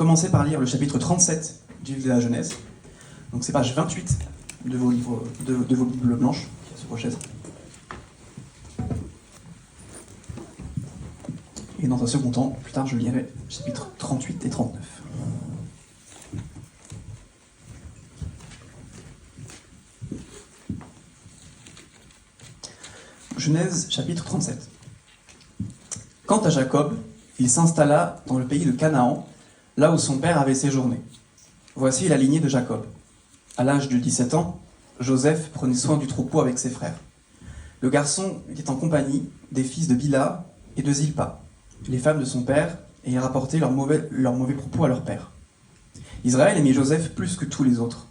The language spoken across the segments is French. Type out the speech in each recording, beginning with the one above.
commencer par lire le chapitre 37 du livre de la Genèse. Donc c'est page 28 de vos livres, de vos Bibles blanches, qui est sur vos chaises. Et dans un second temps, plus tard, je lirai chapitres 38 et 39. Genèse, chapitre 37. Quant à Jacob, il s'installa dans le pays de Canaan, là où son père avait séjourné. Voici la lignée de Jacob. À l'âge de 17 ans, Joseph prenait soin du troupeau avec ses frères. Le garçon était en compagnie des fils de Bila et de Zilpa, les femmes de son père, et il rapportait leurs mauvais propos à leur père. Israël aimait Joseph plus que tous les autres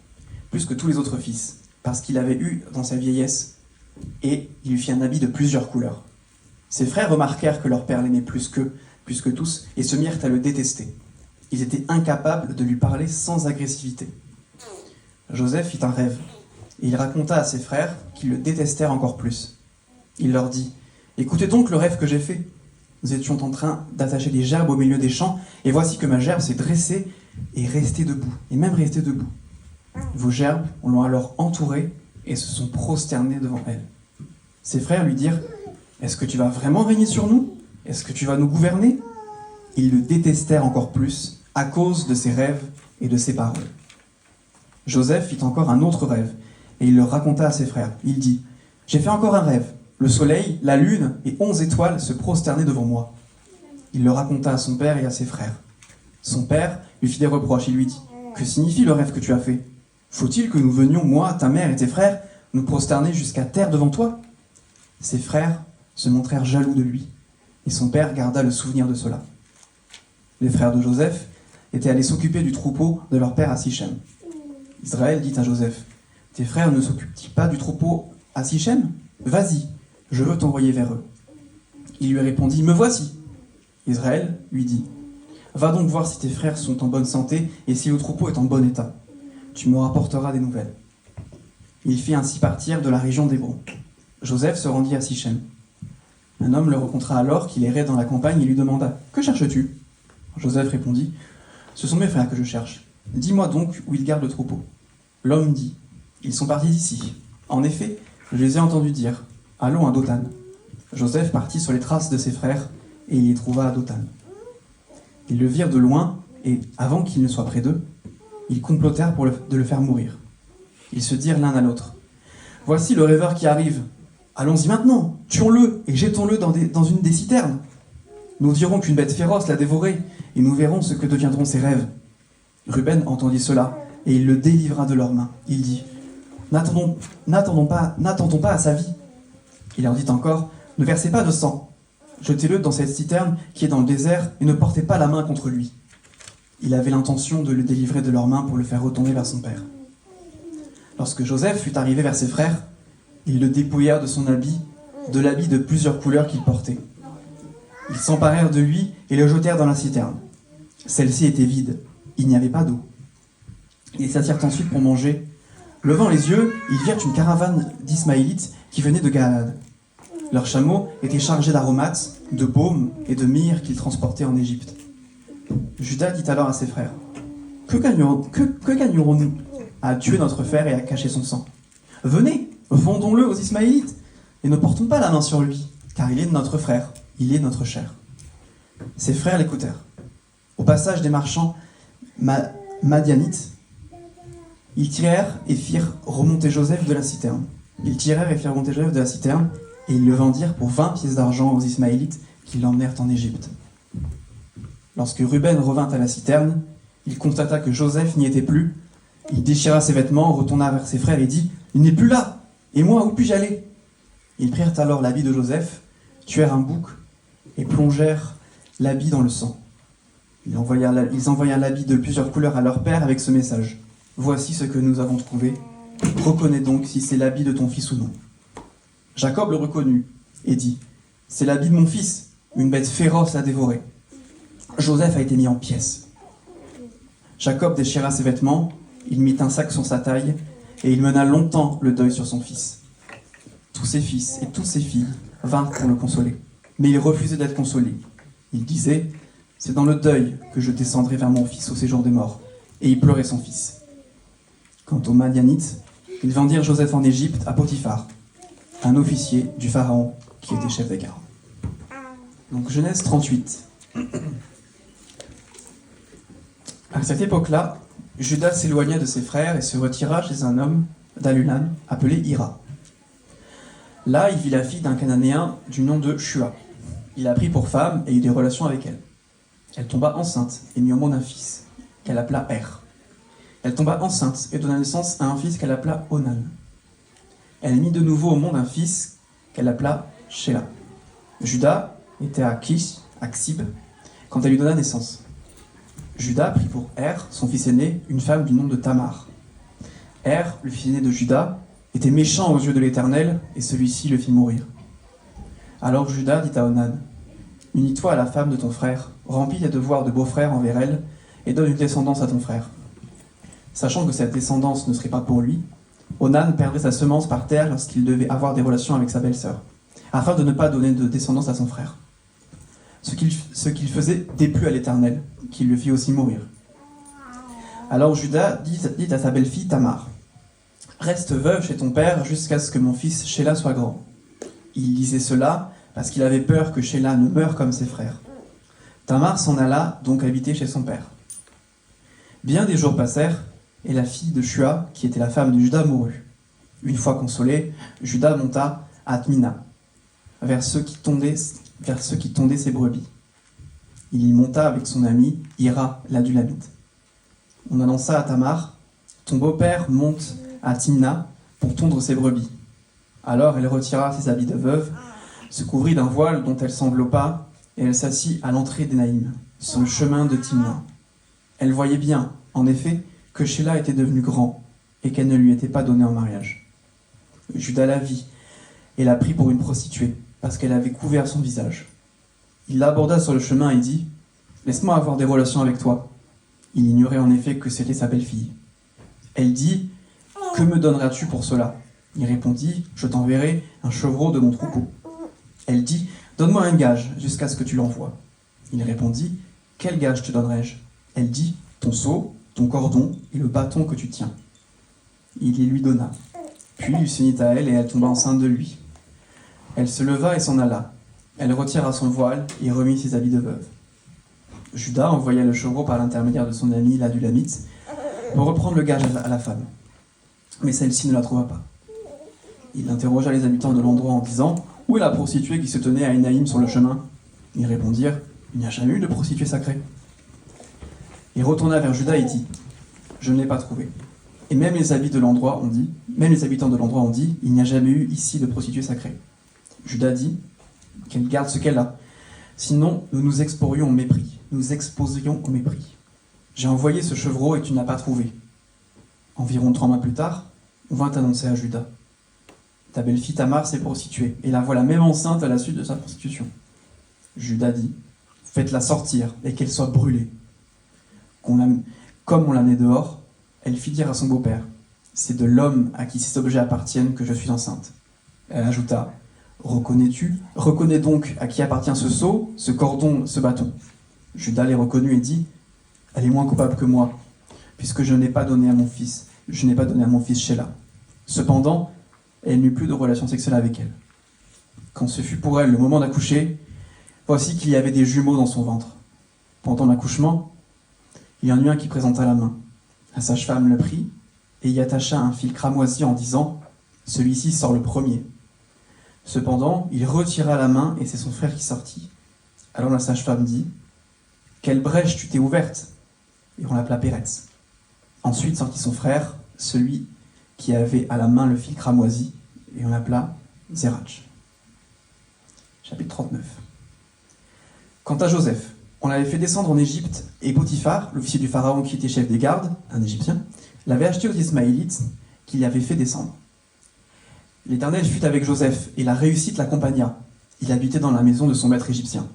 fils, parce qu'il avait eu dans sa vieillesse, et il lui fit un habit de plusieurs couleurs. Ses frères remarquèrent que leur père l'aimait plus que tous, et se mirent à le détester. Ils étaient incapables de lui parler sans agressivité. Joseph fit un rêve, et il raconta à ses frères qui le détestèrent encore plus. Il leur dit : « Écoutez donc le rêve que j'ai fait. Nous étions en train d'attacher des gerbes au milieu des champs, et voici que ma gerbe s'est dressée et restée debout, et même restée debout. Vos gerbes, on l'ont alors entourée et se sont prosternés devant elle. » Ses frères lui dirent : « Est-ce que tu vas vraiment régner sur nous ? Est-ce que tu vas nous gouverner ?» Ils le détestèrent encore plus à cause de ses rêves et de ses paroles. Joseph fit encore un autre rêve, et il le raconta à ses frères. Il dit : « J'ai fait encore un rêve. Le soleil, la lune et 11 étoiles se prosternaient devant moi. » Il le raconta à son père et à ses frères. Son père lui fit des reproches. Il lui dit : « Que signifie le rêve que tu as fait ? Faut-il que nous venions, moi, ta mère et tes frères, nous prosterner jusqu'à terre devant toi ?» Ses frères se montrèrent jaloux de lui, et son père garda le souvenir de cela. Les frères de Joseph étaient allés s'occuper du troupeau de leur père à Sichem. Israël dit à Joseph : « Tes frères ne s'occupent-ils pas du troupeau à Sichem ? Vas-y, je veux t'envoyer vers eux. » Il lui répondit : « Me voici. » Israël lui dit : « Va donc voir si tes frères sont en bonne santé et si le troupeau est en bon état. Tu me rapporteras des nouvelles. » Il fit ainsi partir de la région d'Hébron. Joseph se rendit à Sichem. Un homme le rencontra alors qu'il errait dans la campagne et lui demanda : « Que cherches-tu ? » Joseph répondit : « Ce sont mes frères que je cherche. Dis-moi donc où ils gardent le troupeau. » L'homme dit : « Ils sont partis d'ici. En effet, je les ai entendus dire : Allons à Dothan. » Joseph partit sur les traces de ses frères et il les trouva à Dothan. Ils le virent de loin et, avant qu'il ne soit près d'eux, ils complotèrent de le faire mourir. Ils se dirent l'un à l'autre : « Voici le rêveur qui arrive. Allons-y maintenant, tuons-le et jetons-le dans une des citernes. Nous dirons qu'une bête féroce l'a dévoré et nous verrons ce que deviendront ses rêves. » Ruben entendit cela et il le délivra de leurs mains. Il dit : « N'attendons pas à sa vie. » Il leur dit encore : « Ne versez pas de sang. Jetez-le dans cette citerne qui est dans le désert et ne portez pas la main contre lui. » Il avait l'intention de le délivrer de leurs mains pour le faire retourner vers son père. Lorsque Joseph fut arrivé vers ses frères, ils le dépouillèrent de son habit, de l'habit de plusieurs couleurs qu'il portait. Ils s'emparèrent de lui et le jetèrent dans la citerne. Celle-ci était vide, il n'y avait pas d'eau. Ils s'assirent ensuite pour manger. Levant les yeux, ils virent une caravane d'Ismaélites qui venait de Galaad. Leurs chameaux étaient chargés d'aromates, de baumes et de myrrhe qu'ils transportaient en Égypte. Juda dit alors à ses frères : « Que gagnerons-nous à tuer notre frère et à cacher son sang ? Venez, vendons-le aux Ismaélites et ne portons pas la main sur lui, car il est notre frère, il est notre chair. » Ses frères l'écoutèrent. Au passage des marchands madianites, ils tirèrent et firent remonter Joseph de la citerne. Et ils le vendirent pour 20 pièces d'argent aux Ismaélites qui l'emmenèrent en Égypte. Lorsque Ruben revint à la citerne, il constata que Joseph n'y était plus. Il déchira ses vêtements, retourna vers ses frères et dit : « Il n'est plus là. Et moi, où puis-je aller ?» Ils prirent alors l'habit de Joseph, tuèrent un bouc et plongèrent l'habit dans le sang. Ils envoyèrent l'habit de plusieurs couleurs à leur père avec ce message : « Voici ce que nous avons trouvé. Reconnais donc si c'est l'habit de ton fils ou non. » Jacob le reconnut et dit : « C'est l'habit de mon fils. Une bête féroce l'a dévoré. » Joseph a été mis en pièces. Jacob déchira ses vêtements, il mit un sac sur sa taille et il mena longtemps le deuil sur son fils. Tous ses fils et toutes ses filles vinrent pour le consoler, mais il refusait d'être consolé. Il disait : C'est dans le deuil que je descendrai vers mon fils au séjour des morts. » Et il pleurait son fils. Quant aux Madianites, ils vendirent Joseph en Égypte à Potiphar, un officier du Pharaon qui était chef des gardes. Donc Genèse 38. À cette époque-là, Judas s'éloigna de ses frères et se retira chez un homme d'Adulam appelé Hira. Là, il vit la fille d'un Cananéen du nom de Shua. Il la prit pour femme et eut des relations avec elle. Elle tomba enceinte et mit au monde un fils, qu'elle appela Er. Elle tomba enceinte et donna naissance à un fils qu'elle appela Onan. Elle mit de nouveau au monde un fils qu'elle appela Shéla. Judas était à Kish, à Ksib, quand elle lui donna naissance. Judas prit pour Er, son fils aîné, une femme du nom de Tamar. Er, le fils aîné de Judas, était méchant aux yeux de l'Éternel, et celui-ci le fit mourir. Alors Judas dit à Onan, « Unis-toi à la femme de ton frère, remplis tes devoirs de beau-frère envers elle, et donne une descendance à ton frère. » Sachant que cette descendance ne serait pas pour lui, Onan perdrait sa semence par terre lorsqu'il devait avoir des relations avec sa belle-sœur, afin de ne pas donner de descendance à son frère. Ce qu'il faisait déplut à l'Éternel, qui le fit aussi mourir. Alors Judas dit à sa belle-fille Tamar, « Reste veuve chez ton père jusqu'à ce que mon fils Shéla soit grand. » Il disait cela parce qu'il avait peur que Shéla ne meure comme ses frères. Tamar s'en alla donc habiter chez son père. Bien des jours passèrent, et la fille de Shua, qui était la femme de Judas, mourut. Une fois consolé, Judas monta à Tmina, vers ceux qui tondaient ses brebis. Il y monta avec son ami Hira l'Adulamite. On annonça à Tamar, « Ton beau-père monte à Timna pour tondre ses brebis. » Alors elle retira ses habits de veuve, se couvrit d'un voile dont elle s'enveloppa, et elle s'assit à l'entrée d'Énaïm, sur le chemin de Timna. Elle voyait bien, en effet, que Shéla était devenu grand, et qu'elle ne lui était pas donnée en mariage. Judas la vit, et la prit pour une prostituée, parce qu'elle avait couvert son visage. Il l'aborda sur le chemin et dit, « Laisse-moi avoir des relations avec toi. » Il ignorait en effet que c'était sa belle-fille. Elle dit, « Que me donneras-tu pour cela ?» Il répondit, « Je t'enverrai un chevreau de mon troupeau. » Elle dit, « Donne-moi un gage jusqu'à ce que tu l'envoies. » Il répondit, « Quel gage te donnerai-je » Elle dit, « Ton seau, ton cordon et le bâton que tu tiens. » Il les lui donna. Puis il s'unit à elle et elle tomba enceinte de lui. Elle se leva et s'en alla. Elle retira son voile et remit ses habits de veuve. Judas envoya le chevreau par l'intermédiaire de son ami l'Adulamite pour reprendre le gage à la femme. Mais celle-ci ne la trouva pas. Il interrogea les habitants de l'endroit en disant « Où est la prostituée qui se tenait à Énaïm sur le chemin ?» Ils répondirent « Il n'y a jamais eu de prostituée sacrée. » Il retourna vers Judas et dit « Je ne l'ai pas trouvée. » Et même les habitants de l'endroit ont dit « Il n'y a jamais eu ici de prostituée sacrée. » Judas dit « Qu'elle garde ce qu'elle a. Sinon, nous nous exposerions au mépris. J'ai envoyé ce chevreau et tu ne l'as pas trouvé. » Environ 3 mois plus tard, on vint annoncer à Judas. « Ta belle-fille Tamar s'est prostituée, et la voilà même enceinte à la suite de sa prostitution. » Judas dit « Faites-la sortir et qu'elle soit brûlée. » Comme on la met dehors, elle fit dire à son beau-père « C'est de l'homme à qui ces objets appartiennent que je suis enceinte. » Elle ajouta « Reconnais donc à qui appartient ce seau, ce cordon, ce bâton. » Judas les reconnut et dit « Elle est moins coupable que moi, puisque je n'ai pas donné à mon fils Shéla. » Cependant, elle n'eut plus de relation sexuelle avec elle. Quand ce fut pour elle le moment d'accoucher, voici qu'il y avait des jumeaux dans son ventre. Pendant l'accouchement, il y en eut un qui présenta la main. La sage-femme le prit et y attacha un fil cramoisi en disant « Celui-ci sort le premier. » Cependant, il retira la main et c'est son frère qui sortit. Alors la sage-femme dit « Quelle brèche tu t'es ouverte ?» Et on l'appela Péretz. Ensuite sortit son frère, celui qui avait à la main le fil cramoisi, et on l'appela Zérach. Chapitre 39. Quant à Joseph, on l'avait fait descendre en Égypte, et Potiphar, l'officier du Pharaon qui était chef des gardes, un Égyptien, l'avait acheté aux Ismaélites qui l'y avaient fait descendre. L'Éternel fut avec Joseph, et la réussite l'accompagna. Il habitait dans la maison de son maître égyptien.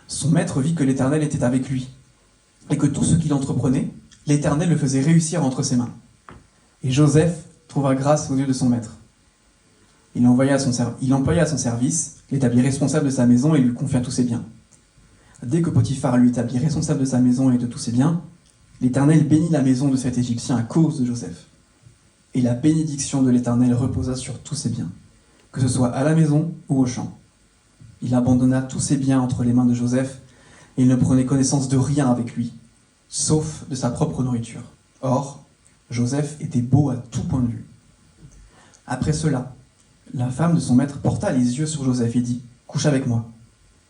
Son maître vit que l'Éternel était avec lui, et que tout ce qu'il entreprenait, l'Éternel le faisait réussir entre ses mains. Et Joseph trouva grâce aux yeux de son maître. Il l'employa à son service, l'établit responsable de sa maison et lui confia tous ses biens. Dès que Potiphar lui établit responsable de sa maison et de tous ses biens, l'Éternel bénit la maison de cet Égyptien à cause de Joseph. Et la bénédiction de l'Éternel reposa sur tous ses biens, que ce soit à la maison ou au champ. Il abandonna tous ses biens entre les mains de Joseph, et il ne prenait connaissance de rien avec lui, sauf de sa propre nourriture. Or, Joseph était beau à tout point de vue. Après cela, la femme de son maître porta les yeux sur Joseph et dit « Couche avec moi ».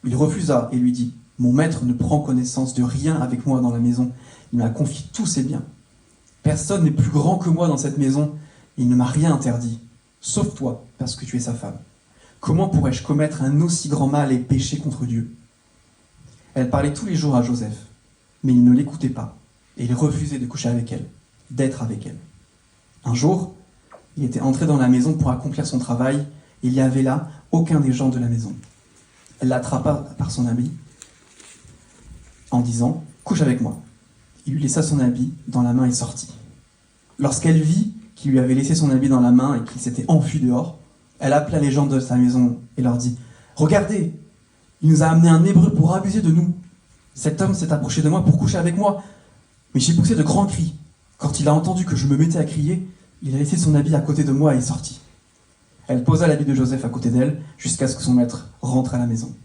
Il refusa et lui dit « Mon maître ne prend connaissance de rien avec moi dans la maison, il m'a confié tous ses biens. Personne n'est plus grand que moi dans cette maison, il ne m'a rien interdit, sauf toi, parce que tu es sa femme. Comment pourrais-je commettre un aussi grand mal et pécher contre Dieu ?» Elle parlait tous les jours à Joseph, mais il ne l'écoutait pas, et il refusait de coucher avec elle, d'être avec elle. Un jour, il était entré dans la maison pour accomplir son travail, et il n'y avait là aucun des gens de la maison. Elle l'attrapa par son habit, en disant « Couche avec moi ». Il lui laissa son habit dans la main et sortit. Lorsqu'elle vit qu'il lui avait laissé son habit dans la main et qu'il s'était enfui dehors, elle appela les gens de sa maison et leur dit « Regardez, il nous a amené un Hébreu pour abuser de nous. Cet homme s'est approché de moi pour coucher avec moi, mais j'ai poussé de grands cris. Quand il a entendu que je me mettais à crier, il a laissé son habit à côté de moi et est sorti. » Elle posa l'habit de Joseph à côté d'elle jusqu'à ce que son maître rentre à la maison.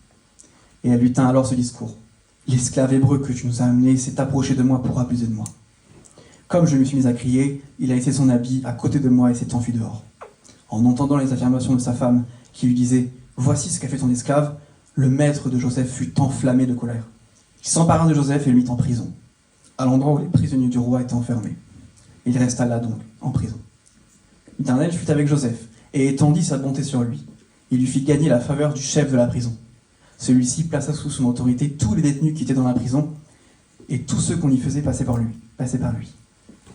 Et elle lui tint alors ce discours. « L'esclave hébreu que tu nous as amené s'est approché de moi pour abuser de moi. Comme je me suis mis à crier, il a laissé son habit à côté de moi et s'est enfui dehors. » En entendant les affirmations de sa femme qui lui disait « Voici ce qu'a fait ton esclave », le maître de Joseph fut enflammé de colère. Il s'empara de Joseph et le mit en prison, à l'endroit où les prisonniers du roi étaient enfermés. Il resta là donc, en prison. L'Éternel fut avec Joseph et étendit sa bonté sur lui. Il lui fit gagner la faveur du chef de la prison. Celui-ci plaça sous son autorité tous les détenus qui étaient dans la prison, et tous ceux qu'on y faisait passer par lui.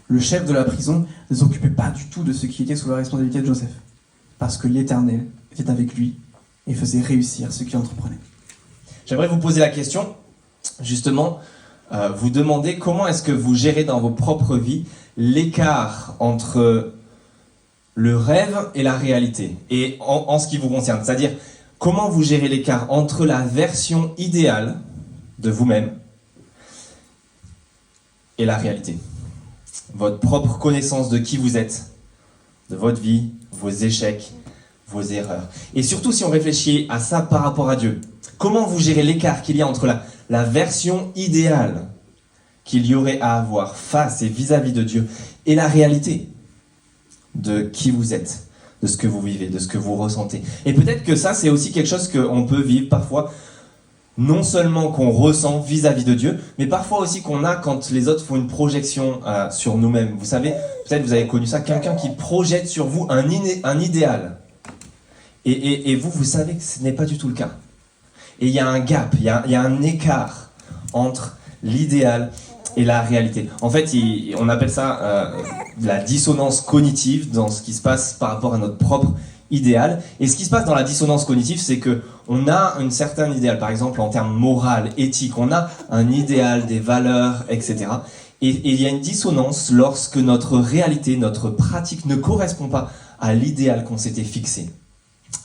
Le chef de la prison ne s'occupait pas du tout de ce qui était sous la responsabilité de Joseph, parce que l'Éternel était avec lui et faisait réussir ce qu'il entreprenait. J'aimerais vous poser la question, justement, vous demander comment est-ce que vous gérez dans vos propres vies l'écart entre le rêve et la réalité, et en ce qui vous concerne, c'est-à-dire comment vous gérez l'écart entre la version idéale de vous-même et la réalité. Votre propre connaissance de qui vous êtes, de votre vie, vos échecs, vos erreurs. Et surtout si on réfléchit à ça par rapport à Dieu. Comment vous gérez l'écart qu'il y a entre la version idéale qu'il y aurait à avoir face et vis-à-vis de Dieu et la réalité de qui vous êtes, de ce que vous vivez, de ce que vous ressentez. Et peut-être que ça, c'est aussi quelque chose qu'on peut vivre parfois, non seulement qu'on ressent vis-à-vis de Dieu, mais parfois aussi qu'on a quand les autres font une projection sur nous-mêmes. Vous savez, peut-être vous avez connu ça, quelqu'un qui projette sur vous un idéal. Et vous savez que ce n'est pas du tout le cas. Et il y a un gap, il y a un écart entre l'idéal et la réalité. En fait, on appelle ça la dissonance cognitive dans ce qui se passe par rapport à notre propre idéal. Et ce qui se passe dans la dissonance cognitive, c'est que on a un certain idéal, par exemple en termes moral, éthique, on a un idéal, des valeurs, etc. Et il y a une dissonance lorsque notre réalité, notre pratique ne correspond pas à l'idéal qu'on s'était fixé.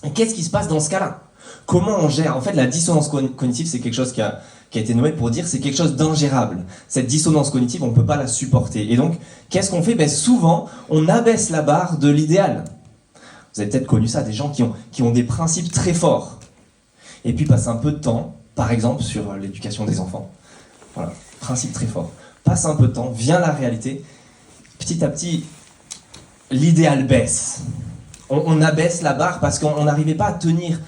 Et qu'est-ce qui se passe dans ce cas-là ? Comment on gère ? En fait, la dissonance cognitive, c'est quelque chose qui a été nommé pour dire c'est quelque chose d'ingérable. Cette dissonance cognitive, on ne peut pas la supporter. Et donc, qu'est-ce qu'on fait ? Souvent, on abaisse la barre de l'idéal. Vous avez peut-être connu ça, des gens qui ont des principes très forts. Et puis passent un peu de temps, par exemple, sur l'éducation des enfants. Voilà, principe très fort. Passe un peu de temps, vient la réalité. Petit à petit, l'idéal baisse. On abaisse la barre parce qu'on n'arrivait pas à tenir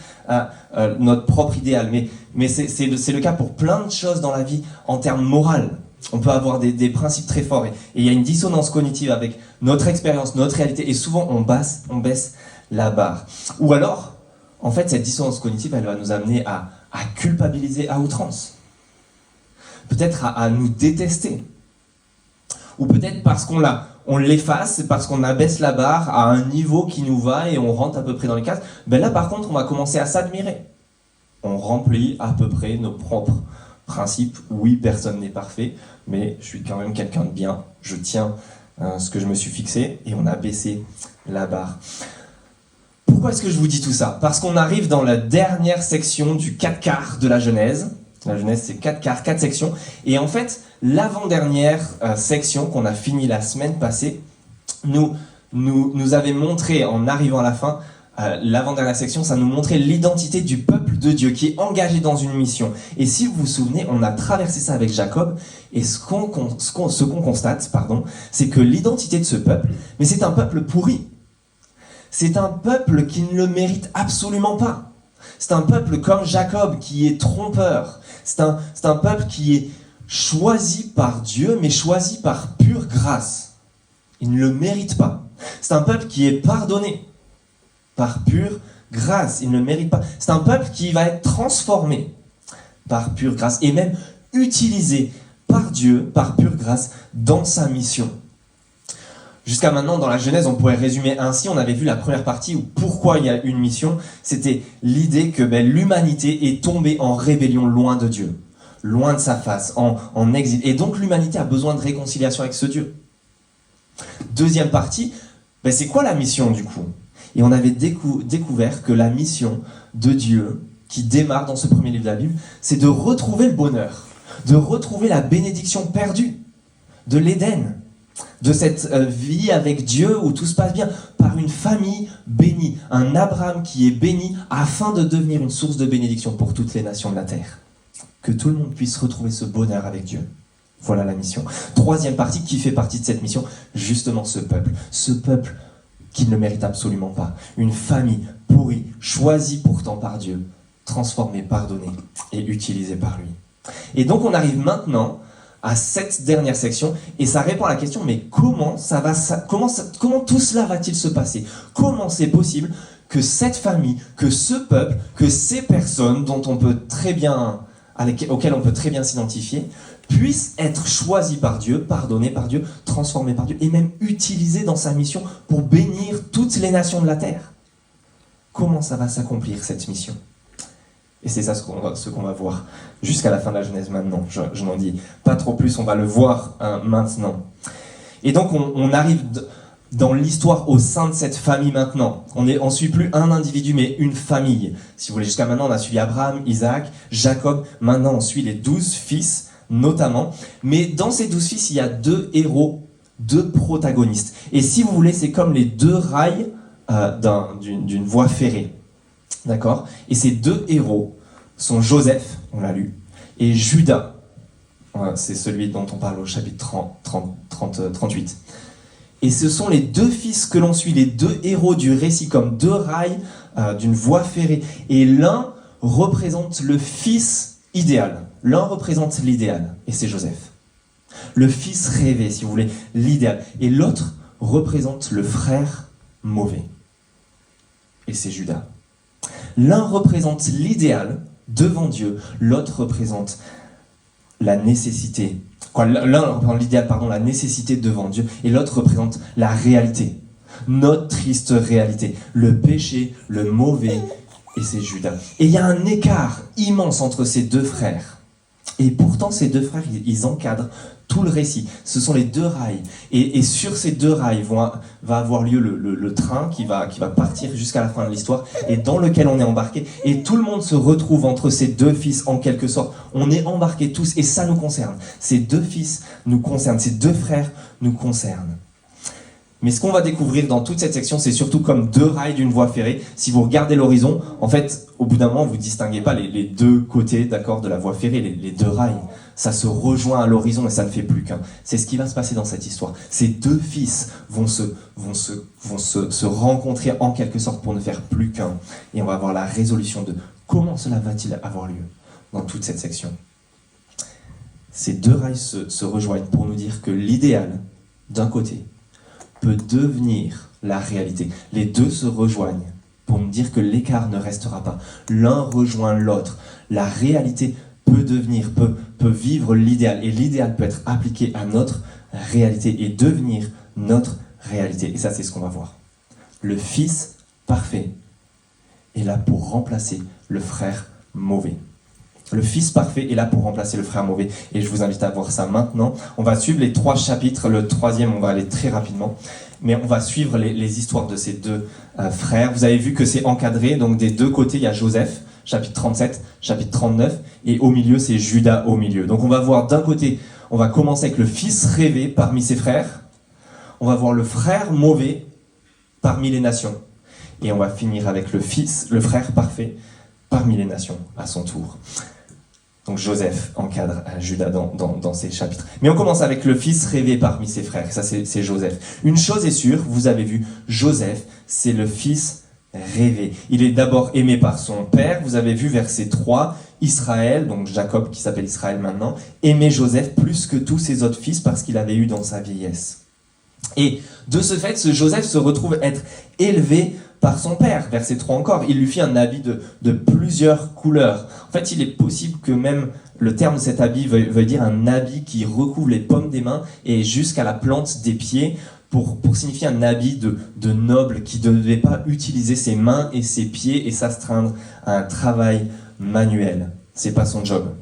notre propre idéal. Mais c'est le cas pour plein de choses dans la vie en termes moraux. On peut avoir des principes très forts. Et il y a une dissonance cognitive avec notre expérience, notre réalité. Et souvent, on baisse la barre. Ou alors, en fait, cette dissonance cognitive, elle va nous amener à culpabiliser à outrance. Peut-être à nous détester. Ou peut-être parce on l'efface, parce qu'on abaisse la barre à un niveau qui nous va et on rentre à peu près dans les cases. Là, par contre, on va commencer à s'admirer. On remplit à peu près nos propres principes. Oui, personne n'est parfait, mais je suis quand même quelqu'un de bien. Je tiens ce que je me suis fixé et on a baissé la barre. Pourquoi est-ce que je vous dis tout ça ? Parce qu'on arrive dans la dernière section du 4 quarts de la Genèse. La Genèse, c'est 4 quarts, 4 sections. Et en fait, l'avant-dernière section qu'on a finie la semaine passée nous avait montré, en arrivant à la fin, l'avant-dernière section, ça nous montrait l'identité du peuple de Dieu qui est engagé dans une mission. Et si vous vous souvenez, on a traversé ça avec Jacob, et ce qu'on constate, c'est que l'identité de ce peuple, mais c'est un peuple pourri. C'est un peuple qui ne le mérite absolument pas. C'est un peuple comme Jacob qui est trompeur. C'est un peuple qui est choisi par Dieu, mais choisi par pure grâce. Il ne le mérite pas. C'est un peuple qui est pardonné par pure grâce. Il ne le mérite pas. C'est un peuple qui va être transformé par pure grâce et même utilisé par Dieu, par pure grâce, dans sa mission. Jusqu'à maintenant, dans la Genèse, on pourrait résumer ainsi. On avait vu la première partie où pourquoi il y a une mission. C'était l'idée que l'humanité est tombée en rébellion loin de Dieu, loin de sa face, en exil. Et donc l'humanité a besoin de réconciliation avec ce Dieu. Deuxième partie, c'est quoi la mission du coup ? Et on avait découvert que la mission de Dieu, qui démarre dans ce premier livre de la Bible, c'est de retrouver le bonheur, de retrouver la bénédiction perdue de l'Éden, de cette vie avec Dieu où tout se passe bien, par une famille bénie, un Abraham qui est béni afin de devenir une source de bénédiction pour toutes les nations de la terre. Que tout le monde puisse retrouver ce bonheur avec Dieu. Voilà la mission. Troisième partie qui fait partie de cette mission, justement ce peuple qui ne le mérite absolument pas. Une famille pourrie, choisie pourtant par Dieu, transformée, pardonnée et utilisée par lui. Et donc on arrive maintenant à cette dernière section, et ça répond à la question, mais comment tout cela va-t-il se passer ? Comment c'est possible que cette famille, que ce peuple, que ces personnes auxquelles on peut très bien s'identifier, puissent être choisis par Dieu, pardonnés par Dieu, transformés par Dieu, et même utilisés dans sa mission pour bénir toutes les nations de la terre ? Comment ça va s'accomplir, cette mission ? Et c'est ça ce qu'on va voir jusqu'à la fin de la Genèse maintenant. Je n'en dis pas trop plus, on va le voir maintenant. Et donc on arrive dans l'histoire au sein de cette famille maintenant. On ne suit plus un individu, mais une famille. Si vous voulez, jusqu'à maintenant, on a suivi Abraham, Isaac, Jacob. Maintenant, on suit les 12 fils, notamment. Mais dans ces 12 fils, il y a 2 héros, 2 protagonistes. Et si vous voulez, c'est comme les 2 rails d'une voie ferrée. D'accord ? Et ces 2 héros sont Joseph, on l'a lu, et Judas. Voilà, c'est celui dont on parle au chapitre 38. Et ce sont les 2 fils que l'on suit, les 2 héros du récit, comme 2 rails d'une voie ferrée. Et l'un représente le fils idéal. L'un représente l'idéal, et c'est Joseph. Le fils rêvé, si vous voulez, l'idéal. Et l'autre représente le frère mauvais. Et c'est Judas. L'un représente l'idéal devant Dieu, l'autre représente la nécessité. L'un représente l'idéal, la nécessité devant Dieu, et l'autre représente la réalité. Notre triste réalité. Le péché, le mauvais, et c'est Judas. Et il y a un écart immense entre ces 2 frères. Et pourtant, ces 2 frères, ils encadrent tout le récit. Ce sont les 2 rails. Et sur ces 2 rails va avoir lieu le train qui va partir jusqu'à la fin de l'histoire et dans lequel on est embarqué. Et tout le monde se retrouve entre ces 2 fils en quelque sorte. On est embarqués tous et ça nous concerne. Ces 2 fils nous concernent. Ces 2 frères nous concernent. Mais ce qu'on va découvrir dans toute cette section, c'est surtout comme 2 rails d'une voie ferrée. Si vous regardez l'horizon, en fait, au bout d'un moment, vous ne distinguez pas les 2 côtés, d'accord, de la voie ferrée, les 2 rails. Ça se rejoint à l'horizon et ça ne fait plus qu'un. C'est ce qui va se passer dans cette histoire. Ces 2 fils vont se rencontrer en quelque sorte pour ne faire plus qu'un. Et on va voir la résolution de comment cela va-t-il avoir lieu dans toute cette section. Ces 2 rails se rejoignent pour nous dire que l'idéal, d'un côté, peut devenir la réalité. Les 2 se rejoignent pour nous dire que l'écart ne restera pas. L'un rejoint l'autre. La réalité peut vivre l'idéal. Et l'idéal peut être appliqué à notre réalité et devenir notre réalité. Et ça, c'est ce qu'on va voir. Le fils parfait est là pour remplacer le frère mauvais. Le fils parfait est là pour remplacer le frère mauvais. Et je vous invite à voir ça maintenant. On va suivre les 3 chapitres. Le 3e, on va aller très rapidement. Mais on va suivre les histoires de ces 2 frères. Vous avez vu que c'est encadré. Donc des 2 côtés, il y a Joseph. chapitre 37, chapitre 39, et au milieu, c'est Juda au milieu. Donc on va voir d'un côté, on va commencer avec le fils rêvé parmi ses frères, on va voir le frère mauvais parmi les nations, et on va finir avec le frère parfait parmi les nations, à son tour. Donc Joseph encadre Juda dans ces chapitres. Mais on commence avec le fils rêvé parmi ses frères, ça c'est Joseph. Une chose est sûre, vous avez vu, Joseph, c'est le fils rêvé. Il est d'abord aimé par son père, vous avez vu verset 3, Israël, donc Jacob qui s'appelle Israël maintenant, aimait Joseph plus que tous ses autres fils parce qu'il avait eu dans sa vieillesse. Et de ce fait, ce Joseph se retrouve être élevé par son père. Verset 3 encore, il lui fit un habit de plusieurs couleurs. En fait, il est possible que même le terme de cet habit veuille dire un habit qui recouvre les paumes des mains et jusqu'à la plante des pieds pour signifier un habit de noble qui ne devait pas utiliser ses mains et ses pieds et s'astreindre à un travail manuel. C'est pas son job.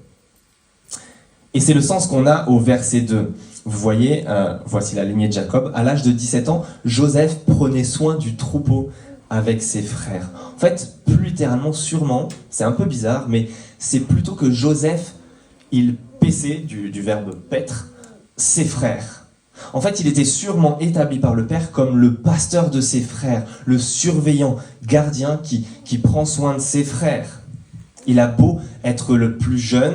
Et c'est le sens qu'on a au verset 2. Vous voyez, voici la lignée de Jacob. À l'âge de 17 ans, Joseph prenait soin du troupeau avec ses frères. En fait, plus littéralement, sûrement, c'est un peu bizarre, mais c'est plutôt que Joseph, il paissait, du verbe paître, ses frères. En fait, il était sûrement établi par le père comme le pasteur de ses frères, le surveillant, gardien qui prend soin de ses frères. Il a beau être le plus jeune,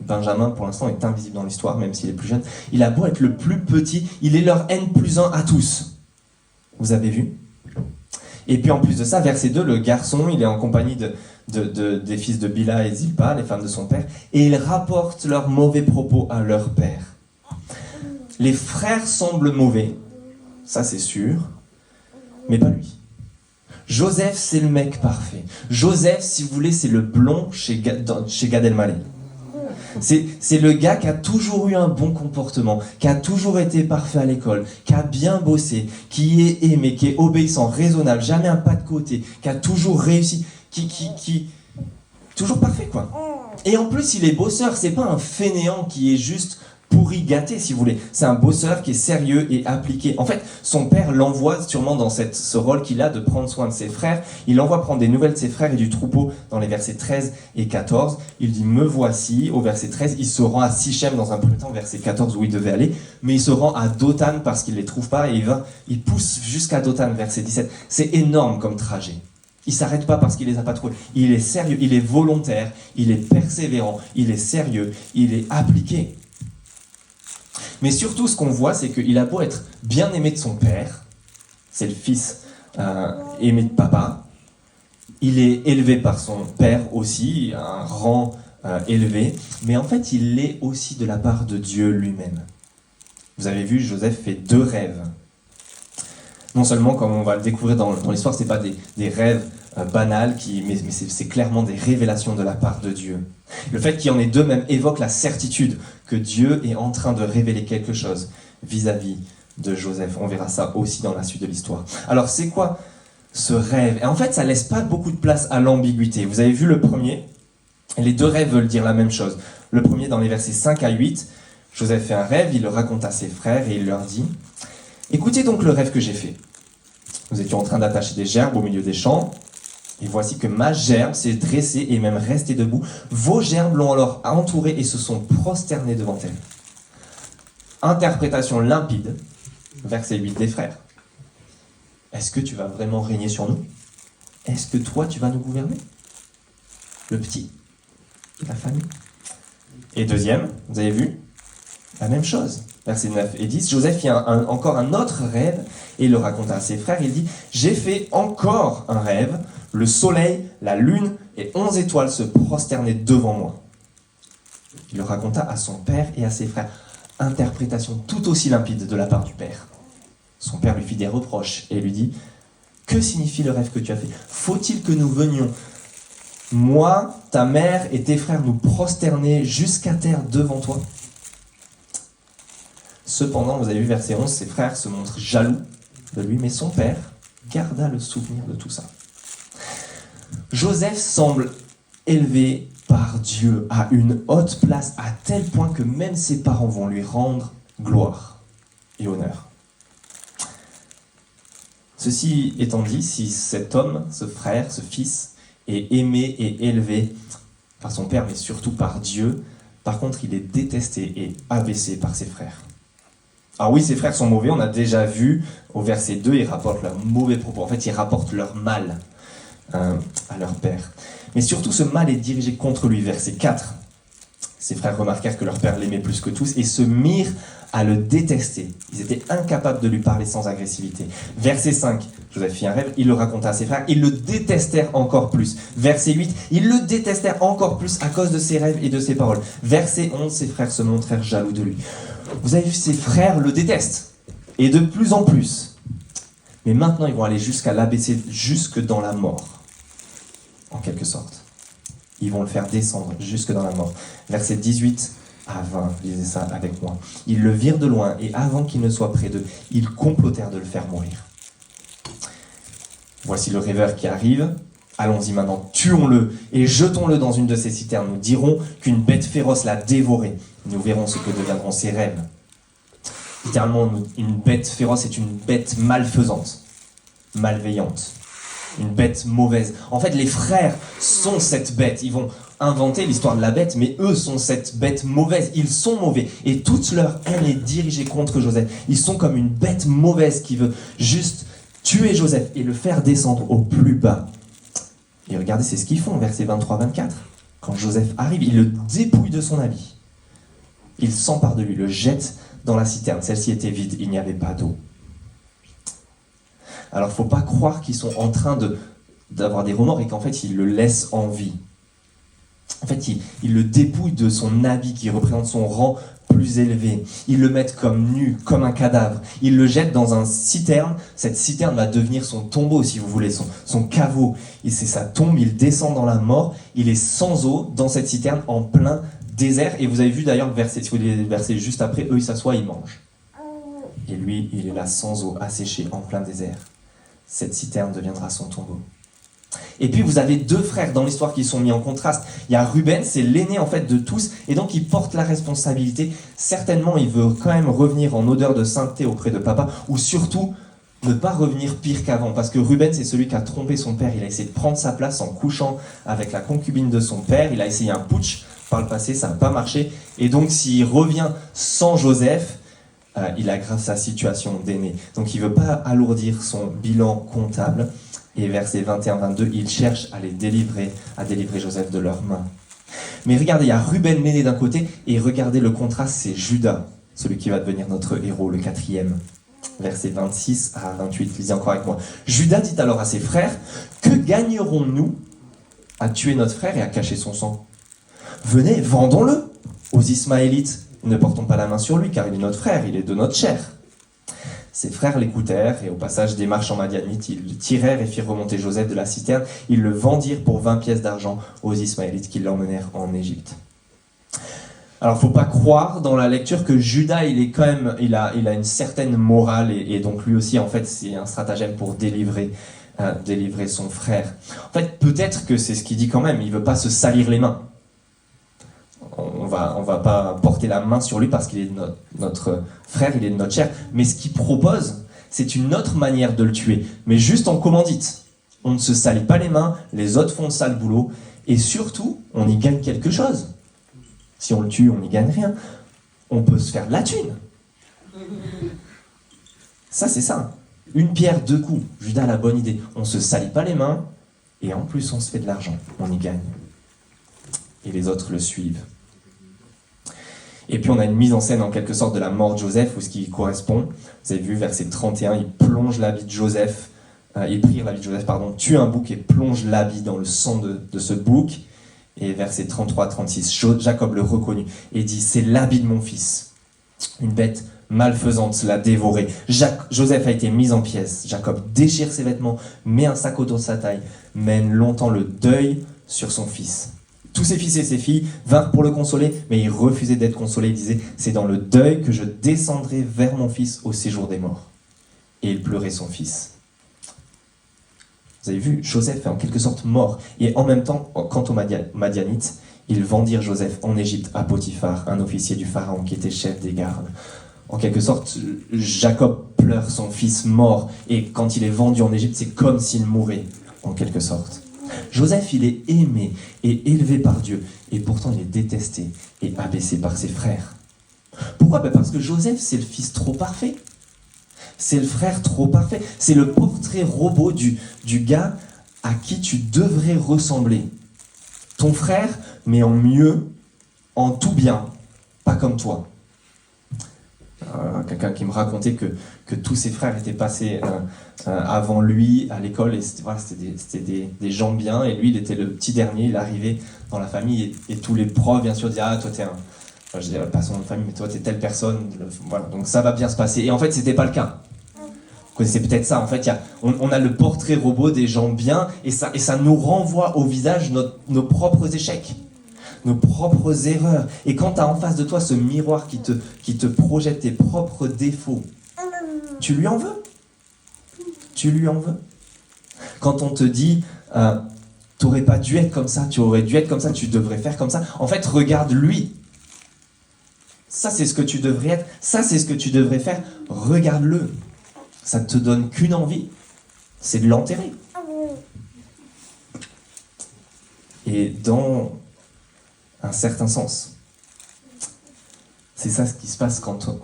Benjamin, pour l'instant, est invisible dans l'histoire, même s'il est plus jeune. Il a beau être le plus petit, il est leur N+1 à tous. Vous avez vu ? Et puis en plus de ça, verset 2, le garçon, il est en compagnie des fils de Bila et Zilpa, les femmes de son père, et ils rapportent leurs mauvais propos à leur père. Les frères semblent mauvais, ça c'est sûr, mais pas lui. Joseph, c'est le mec parfait. Joseph, si vous voulez, c'est le blond chez Gad Elmaleh. C'est le gars qui a toujours eu un bon comportement, qui a toujours été parfait à l'école, qui a bien bossé, qui est aimé, qui est obéissant, raisonnable, jamais un pas de côté, qui a toujours réussi, qui toujours parfait quoi. Et en plus il est bosseur, c'est pas un fainéant qui est juste pourri gâté si vous voulez, c'est un bosseur qui est sérieux et appliqué. En fait, son père l'envoie sûrement dans ce rôle qu'il a de prendre soin de ses frères, il l'envoie prendre des nouvelles de ses frères et du troupeau dans les versets 13 et 14. Il dit « Me voici » au verset 13, il se rend à Sichem dans un premier temps, verset 14 où il devait aller, mais il se rend à Dothan parce qu'il ne les trouve pas et il pousse jusqu'à Dothan, verset 17. C'est énorme comme trajet. Il ne s'arrête pas parce qu'il ne les a pas trouvés. Il est sérieux, il est volontaire, il est persévérant, il est sérieux, il est appliqué. Mais surtout, ce qu'on voit, c'est qu'il a beau être bien aimé de son père, c'est le fils aimé de papa, il est élevé par son père aussi, un rang élevé, mais en fait, il l'est aussi de la part de Dieu lui-même. Vous avez vu, Joseph fait 2 rêves. Non seulement, comme on va le découvrir dans l'histoire, ce n'est pas des rêves banals, mais c'est clairement des révélations de la part de Dieu. Le fait qu'il y en ait 2 même évoque la certitude que Dieu est en train de révéler quelque chose vis-à-vis de Joseph. On verra ça aussi dans la suite de l'histoire. Alors, c'est quoi ce rêve ? Et en fait, ça ne laisse pas beaucoup de place à l'ambiguïté. Vous avez vu le premier ? Les 2 rêves veulent dire la même chose. Le premier, dans les versets 5 à 8, Joseph fait un rêve, il le raconte à ses frères et il leur dit « Écoutez donc le rêve que j'ai fait. Nous étions en train d'attacher des gerbes au milieu des champs. Et voici que ma gerbe s'est dressée et même restée debout. Vos gerbes l'ont alors entourée et se sont prosternées devant elle. » Interprétation limpide, verset 8 des frères. Est-ce que tu vas vraiment régner sur nous ? Est-ce que toi, tu vas nous gouverner ? Le petit, la famille. Et deuxième, vous avez vu ? La même chose. Versets 9 et 10, Joseph fit encore un autre rêve et le raconta à ses frères. Il dit « J'ai fait encore un rêve. Le soleil, la lune et 11 étoiles se prosternaient devant moi. » Il le raconta à son père et à ses frères. Interprétation tout aussi limpide de la part du père. Son père lui fit des reproches et lui dit « Que signifie le rêve que tu as fait ? Faut-il que nous venions, moi, ta mère et tes frères, nous prosterner jusqu'à terre devant toi ?» Cependant, vous avez vu verset 11, ses frères se montrent jaloux de lui, mais son père garda le souvenir de tout ça. Joseph semble élevé par Dieu à une haute place à tel point que même ses parents vont lui rendre gloire et honneur. Ceci étant dit, si cet homme, ce frère, ce fils, et aimé et élevé par son père, mais surtout par Dieu. Par contre, il est détesté et abaissé par ses frères. Alors oui, ses frères sont mauvais, on a déjà vu au verset 2, ils rapportent leurs mauvais propos. En fait, ils rapportent leur mal à leur père. Mais surtout, ce mal est dirigé contre lui. Verset 4, ses frères remarquèrent que leur père l'aimait plus que tous et se mirent à le détester. Ils étaient incapables de lui parler sans agressivité. Verset 5, Joseph fit un rêve, il le raconta à ses frères, ils le détestèrent encore plus. Verset 8, ils le détestèrent encore plus à cause de ses rêves et de ses paroles. Verset 11, ses frères se montrèrent jaloux de lui. Vous avez vu, ses frères le détestent, et de plus en plus. Mais maintenant, ils vont aller jusqu'à l'abaisser, jusque dans la mort, en quelque sorte. Ils vont le faire descendre jusque dans la mort. Verset 18 à 20, lisez ça avec moi. Ils le virent de loin, et avant qu'il ne soit près d'eux, ils complotèrent de le faire mourir. Voici le rêveur qui arrive. Allons-y maintenant, tuons-le et jetons-le dans une de ces citernes. Nous dirons qu'une bête féroce l'a dévoré. Nous verrons ce que deviendront ses rêves. Littéralement, une bête féroce est une bête malfaisante, malveillante, une bête mauvaise. En fait, les frères sont cette bête. Ils vont inventer l'histoire de la bête, mais eux sont cette bête mauvaise. Ils sont mauvais. Et toute leur haine est dirigée contre Joseph. Ils sont comme une bête mauvaise qui veut juste tuer Joseph et le faire descendre au plus bas. Et regardez, c'est ce qu'ils font, versets 23-24. Quand Joseph arrive, il le dépouille de son habit. Il s'empare de lui, le jette dans la citerne. Celle-ci était vide, il n'y avait pas d'eau. Alors, il ne faut pas croire qu'ils sont en train d'avoir des remords et qu'en fait, ils le laissent en vie. En fait, ils le dépouillent de son habit qui représente son rang plus élevé. Ils le mettent comme nu, comme un cadavre. Ils le jettent dans une citerne. Cette citerne va devenir son tombeau, si vous voulez, son caveau. Et c'est sa tombe, il descend dans la mort. Il est sans eau dans cette citerne en plein désert. Et vous avez vu d'ailleurs le verset, si vous voulez, le verset juste après, eux ils s'assoient, ils mangent. Et lui, il est là sans eau, asséché, en plein désert. Cette citerne deviendra son tombeau. Et puis vous avez deux frères dans l'histoire qui sont mis en contraste. Il y a Ruben, c'est l'aîné en fait de tous, et donc il porte la responsabilité. Certainement, il veut quand même revenir en odeur de sainteté auprès de papa, ou surtout ne pas revenir pire qu'avant, parce que Ruben, c'est celui qui a trompé son père. Il a essayé de prendre sa place en couchant avec la concubine de son père. Il a essayé un putsch par le passé, ça n'a pas marché. Et donc s'il revient sans Joseph, il aggrave sa situation d'aîné. Donc il ne veut pas alourdir son bilan comptable. Et versets 21-22, ils cherchent à délivrer Joseph de leurs mains. Mais regardez, il y a Ruben l'aîné d'un côté, et regardez le contraste, c'est Judas, celui qui va devenir notre héros, le quatrième. Versets 26 à 28, lisez encore avec moi. Judas dit alors à ses frères, « Que gagnerons-nous à tuer notre frère et à cacher son sang ? Venez, vendons-le aux Ismaélites. Ne portons pas la main sur lui, car il est notre frère, il est de notre chair. » Ses frères l'écoutèrent, et au passage des marchands madianites, ils le tirèrent et firent remonter Joseph de la citerne. Ils le vendirent pour 20 pièces d'argent aux Ismaélites qui l'emmenèrent en Égypte. Alors, il ne faut pas croire dans la lecture que Judas, il a une certaine morale, et donc lui aussi, en fait, c'est un stratagème pour délivrer son frère. En fait, peut-être que c'est ce qu'il dit quand même, il ne veut pas se salir les mains. On va pas porter la main sur lui parce qu'il est notre frère, il est de notre chair. Mais ce qu'il propose, c'est une autre manière de le tuer, mais juste en commandite. On ne se salit pas les mains, les autres font le sale boulot, et surtout, on y gagne quelque chose. Si on le tue, on n'y gagne rien. On peut se faire de la thune. Ça, c'est ça. Une pierre, deux coups. Judas a la bonne idée. On ne se salit pas les mains, et en plus, on se fait de l'argent. On y gagne. Et les autres le suivent. Et puis on a une mise en scène en quelque sorte de la mort de Joseph, ou ce qui correspond. Vous avez vu, verset 31, il plonge l'habit de Joseph, ils prirent l'habit de Joseph, tue un bouc et plonge l'habit dans le sang de ce bouc. Et verset 33-36, Jacob le reconnut et dit, c'est l'habit de mon fils. Une bête malfaisante l'a dévoré. Joseph a été mis en pièces. Jacob déchire ses vêtements, met un sac autour de sa taille, mène longtemps le deuil sur son fils. Tous ses fils et ses filles vinrent pour le consoler, mais il refusait d'être consolé. Il disait, c'est dans le deuil que je descendrai vers mon fils au séjour des morts. Et il pleurait son fils. Vous avez vu, Joseph est en quelque sorte mort. Et en même temps, quant aux Madianites, ils vendirent Joseph en Égypte à Potiphar, un officier du Pharaon qui était chef des gardes. En quelque sorte, Jacob pleure son fils mort. Et quand il est vendu en Égypte, c'est comme s'il mourait, en quelque sorte. Joseph, il est aimé et élevé par Dieu, et pourtant il est détesté et abaissé par ses frères. Pourquoi ? Parce que Joseph, c'est le fils trop parfait. C'est le frère trop parfait. C'est le portrait robot du gars à qui tu devrais ressembler. Ton frère, mais en mieux, en tout bien, pas comme toi. Quelqu'un qui me racontait que tous ses frères étaient passés avant lui à l'école, et c'était des gens bien, et lui il était le petit dernier, il arrivait dans la famille, et tous les profs bien sûr disaient « Ah, toi t'es un... » Enfin, je dirais pas son nom de famille, mais toi t'es telle personne, voilà, donc ça va bien se passer. Et en fait c'était pas le cas. Vous connaissez peut-être ça, en fait on a le portrait robot des gens bien, et ça nous renvoie au visage nos propres échecs, nos propres erreurs. Et quand tu as en face de toi ce miroir qui te projette tes propres défauts, tu lui en veux. Tu lui en veux. Quand on te dit t'aurais pas dû être comme ça, tu aurais dû être comme ça, tu devrais faire comme ça, en fait regarde lui. Ça c'est ce que tu devrais être, ça c'est ce que tu devrais faire, regarde-le. Ça ne te donne qu'une envie, c'est de l'enterrer. Et dans un certain sens, c'est ça ce qui se passe quand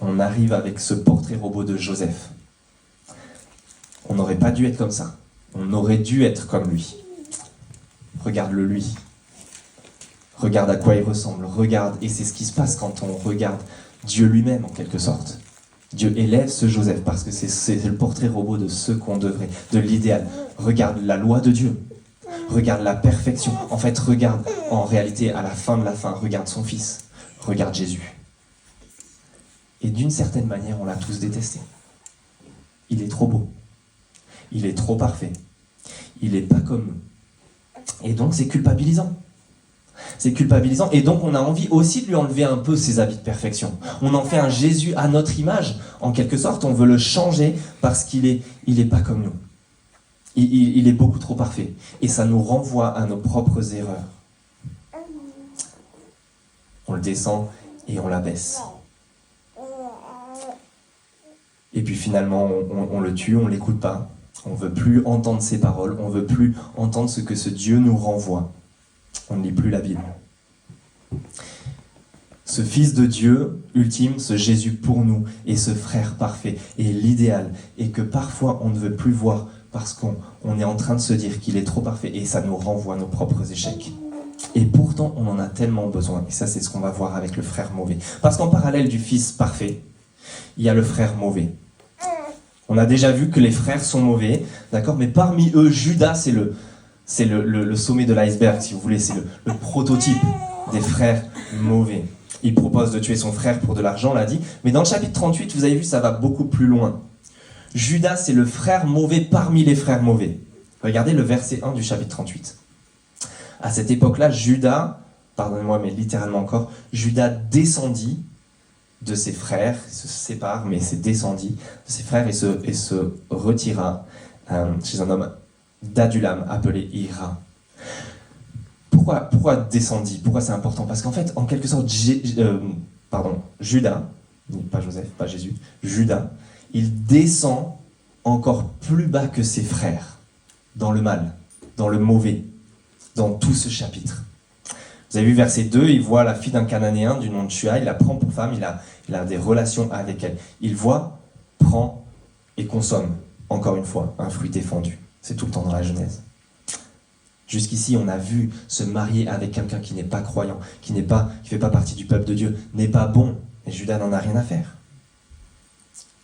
on arrive avec ce portrait robot de Joseph. On n'aurait pas dû être comme ça, on aurait dû être comme lui. Regarde-le lui. Regarde à quoi il ressemble, regarde, et c'est ce qui se passe quand on regarde Dieu lui-même en quelque sorte. Dieu élève ce Joseph parce que c'est le portrait robot de ce qu'on devrait, de l'idéal. Regarde la loi de Dieu, regarde la perfection. En fait, regarde en réalité à la fin de la fin, regarde son fils, regarde Jésus. Et d'une certaine manière, on l'a tous détesté. Il est trop beau, il est trop parfait, il n'est pas comme nous. Et donc c'est culpabilisant. C'est culpabilisant, et donc on a envie aussi de lui enlever un peu ses habits de perfection. On en fait un Jésus à notre image, en quelque sorte, on veut le changer parce qu'il est pas comme nous. Il est beaucoup trop parfait, et ça nous renvoie à nos propres erreurs. On le descend et on l'abaisse. Et puis finalement, on le tue, on l'écoute pas, on veut plus entendre ses paroles, on veut plus entendre ce que ce Dieu nous renvoie. On ne lit plus la Bible. Ce Fils de Dieu ultime, ce Jésus pour nous, et ce frère parfait, et l'idéal, et que parfois on ne veut plus voir parce qu'on est en train de se dire qu'il est trop parfait, et ça nous renvoie à nos propres échecs. Et pourtant, on en a tellement besoin, et ça c'est ce qu'on va voir avec le frère mauvais. Parce qu'en parallèle du Fils parfait, il y a le frère mauvais. On a déjà vu que les frères sont mauvais, d'accord, mais parmi eux, Judas, c'est le sommet de l'iceberg, si vous voulez, c'est le prototype des frères mauvais. Il propose de tuer son frère pour de l'argent, on l'a dit, mais dans le chapitre 38, vous avez vu, ça va beaucoup plus loin. Judas, c'est le frère mauvais parmi les frères mauvais. Regardez le verset 1 du chapitre 38. À cette époque-là, Judas, pardonnez-moi, mais littéralement encore, Judas descendit de ses frères, il se sépare, mais c'est descendit de ses frères et se retira chez un homme d'Adulam appelé Ira. Pourquoi descendit ? Pourquoi c'est important ? Parce qu'en fait, en quelque sorte, Judas, pas Joseph, pas Jésus, Judas, il descend encore plus bas que ses frères, dans le mal, dans le mauvais, dans tout ce chapitre. Vous avez vu verset 2, il voit la fille d'un Cananéen du nom de Shua, il la prend pour femme, il a des relations avec elle. Il voit, prend et consomme, encore une fois, un fruit défendu. C'est tout le temps dans la Genèse. Jusqu'ici, on a vu se marier avec quelqu'un qui n'est pas croyant, qui ne fait pas partie du peuple de Dieu, n'est pas bon. Et Judas n'en a rien à faire.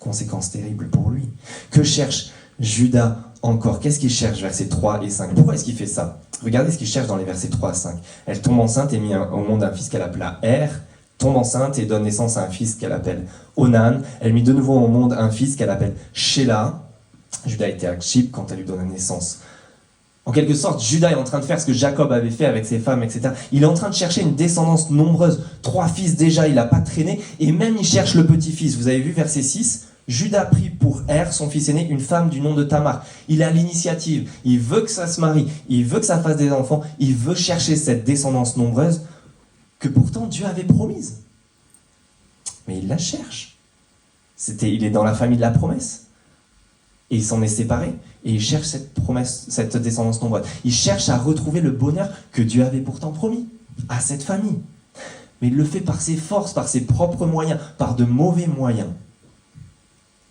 Conséquence terrible pour lui. Que cherche Judas encore ? Qu'est-ce qu'il cherche, versets 3 et 5 ? Pourquoi est-ce qu'il fait ça ? Regardez ce qu'il cherche dans les versets 3 à 5. Elle tombe enceinte et mit au monde un fils qu'elle appela Er, tombe enceinte et donne naissance à un fils qu'elle appelle Onan. Elle mit de nouveau au monde un fils qu'elle appelle Shelah. Judas était à Chypre quand elle lui donne naissance. En quelque sorte, Judas est en train de faire ce que Jacob avait fait avec ses femmes, etc. Il est en train de chercher une descendance nombreuse. 3 fils déjà, il n'a pas traîné. Et même il cherche le petit-fils. Vous avez vu verset 6 ? Judas prit pour son fils aîné, une femme du nom de Tamar. Il a l'initiative. Il veut que ça se marie. Il veut que ça fasse des enfants. Il veut chercher cette descendance nombreuse que pourtant Dieu avait promise. Mais il la cherche. Il est dans la famille de la promesse. Et il s'en est séparé, et il cherche cette promesse, cette descendance nombreuse. Il cherche à retrouver le bonheur que Dieu avait pourtant promis à cette famille. Mais il le fait par ses forces, par ses propres moyens, par de mauvais moyens.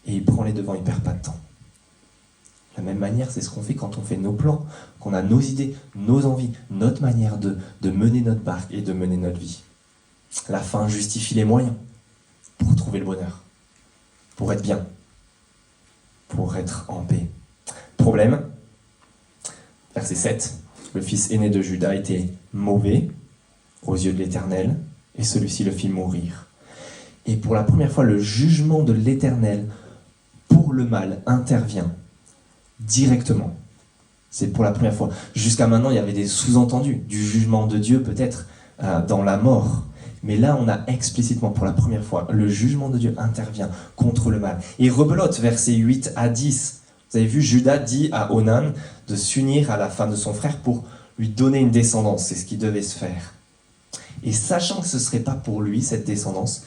Et il prend les devants, il ne perd pas de temps. De la même manière, c'est ce qu'on fait quand on fait nos plans, qu'on a nos idées, nos envies, notre manière de mener notre barque et de mener notre vie. La fin justifie les moyens pour trouver le bonheur, pour être bien, pour être en paix. Problème, verset 7, le fils aîné de Juda était mauvais aux yeux de l'Éternel, et celui-ci le fit mourir. Et pour la première fois, le jugement de l'Éternel pour le mal intervient directement. C'est pour la première fois. Jusqu'à maintenant, il y avait des sous-entendus du jugement de Dieu, peut-être, dans la mort. Mais là, on a explicitement, pour la première fois, le jugement de Dieu intervient contre le mal. Et rebelote, versets 8 à 10. Vous avez vu, Juda dit à Onan de s'unir à la femme de son frère pour lui donner une descendance. C'est ce qui devait se faire. Et sachant que ce ne serait pas pour lui, cette descendance,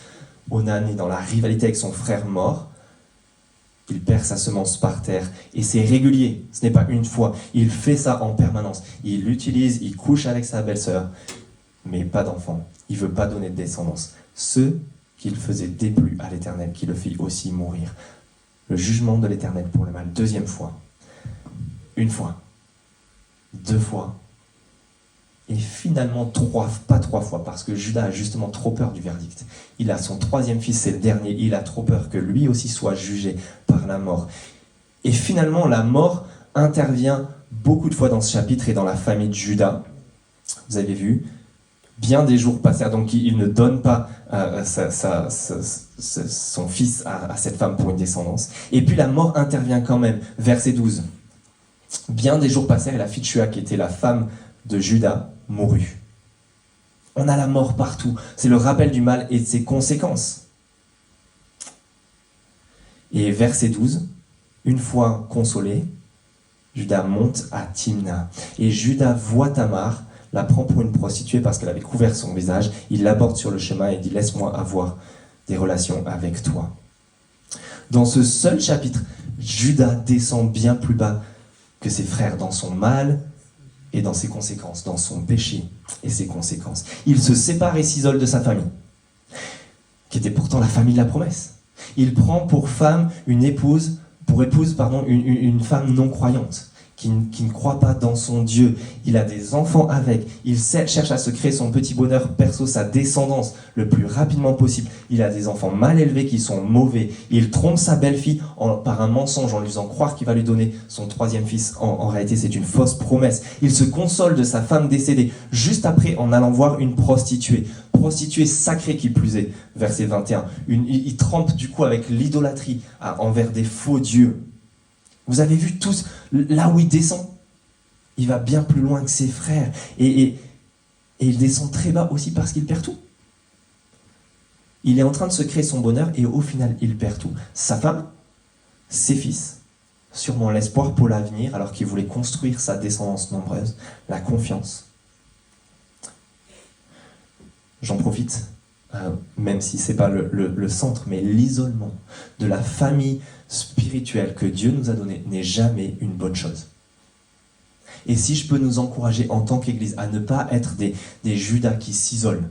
Onan est dans la rivalité avec son frère mort. Il perd sa semence par terre. Et c'est régulier, ce n'est pas une fois. Il fait ça en permanence. Il l'utilise, il couche avec sa belle-sœur, mais pas d'enfant. Il ne veut pas donner de descendance. Ce qu'il faisait déplut à l'Éternel, qui le fit aussi mourir. Le jugement de l'Éternel pour le mal. Deuxième fois. Une fois. Deux fois. Et finalement, pas trois fois, parce que Juda a justement trop peur du verdict. Il a son troisième fils, c'est le dernier, il a trop peur que lui aussi soit jugé par la mort. Et finalement, la mort intervient beaucoup de fois dans ce chapitre et dans la famille de Juda. Vous avez vu, bien des jours passèrent, donc il ne donne pas son fils à cette femme pour une descendance. Et puis la mort intervient quand même, verset 12. Bien des jours passèrent et la fille de Shua, qui était la femme de Juda, mourut. On a la mort partout. C'est le rappel du mal et de ses conséquences. Et verset 12, une fois consolé, Juda monte à Timna. Et Juda voit Tamar, la prend pour une prostituée parce qu'elle avait couvert son visage. Il l'aborde sur le chemin et dit « Laisse-moi avoir des relations avec toi ». Dans ce seul chapitre, Juda descend bien plus bas que ses frères dans son mal et dans ses conséquences, dans son péché et ses conséquences. Il se sépare et s'isole de sa famille, qui était pourtant la famille de la promesse. Il prend pour femme une femme non croyante, qui ne croit pas dans son Dieu. Il a des enfants avec. Il cherche à se créer son petit bonheur perso, sa descendance, le plus rapidement possible. Il a des enfants mal élevés qui sont mauvais. Il trompe sa belle-fille par un mensonge en lui faisant croire qu'il va lui donner son troisième fils. En réalité, c'est une fausse promesse. Il se console de sa femme décédée juste après en allant voir une prostituée. Prostituée sacrée qui plus est, verset 21. Il trempe du coup avec l'idolâtrie envers des faux dieux. Vous avez vu tous, là où il descend, il va bien plus loin que ses frères. Et il descend très bas aussi parce qu'il perd tout. Il est en train de se créer son bonheur et au final, il perd tout. Sa femme, ses fils, sûrement l'espoir pour l'avenir alors qu'il voulait construire sa descendance nombreuse, la confiance. J'en profite, même si ce n'est pas le centre, mais l'isolement de la famille spirituelle que Dieu nous a donnée n'est jamais une bonne chose. Et si je peux nous encourager en tant qu'Église à ne pas être des Judas qui s'isolent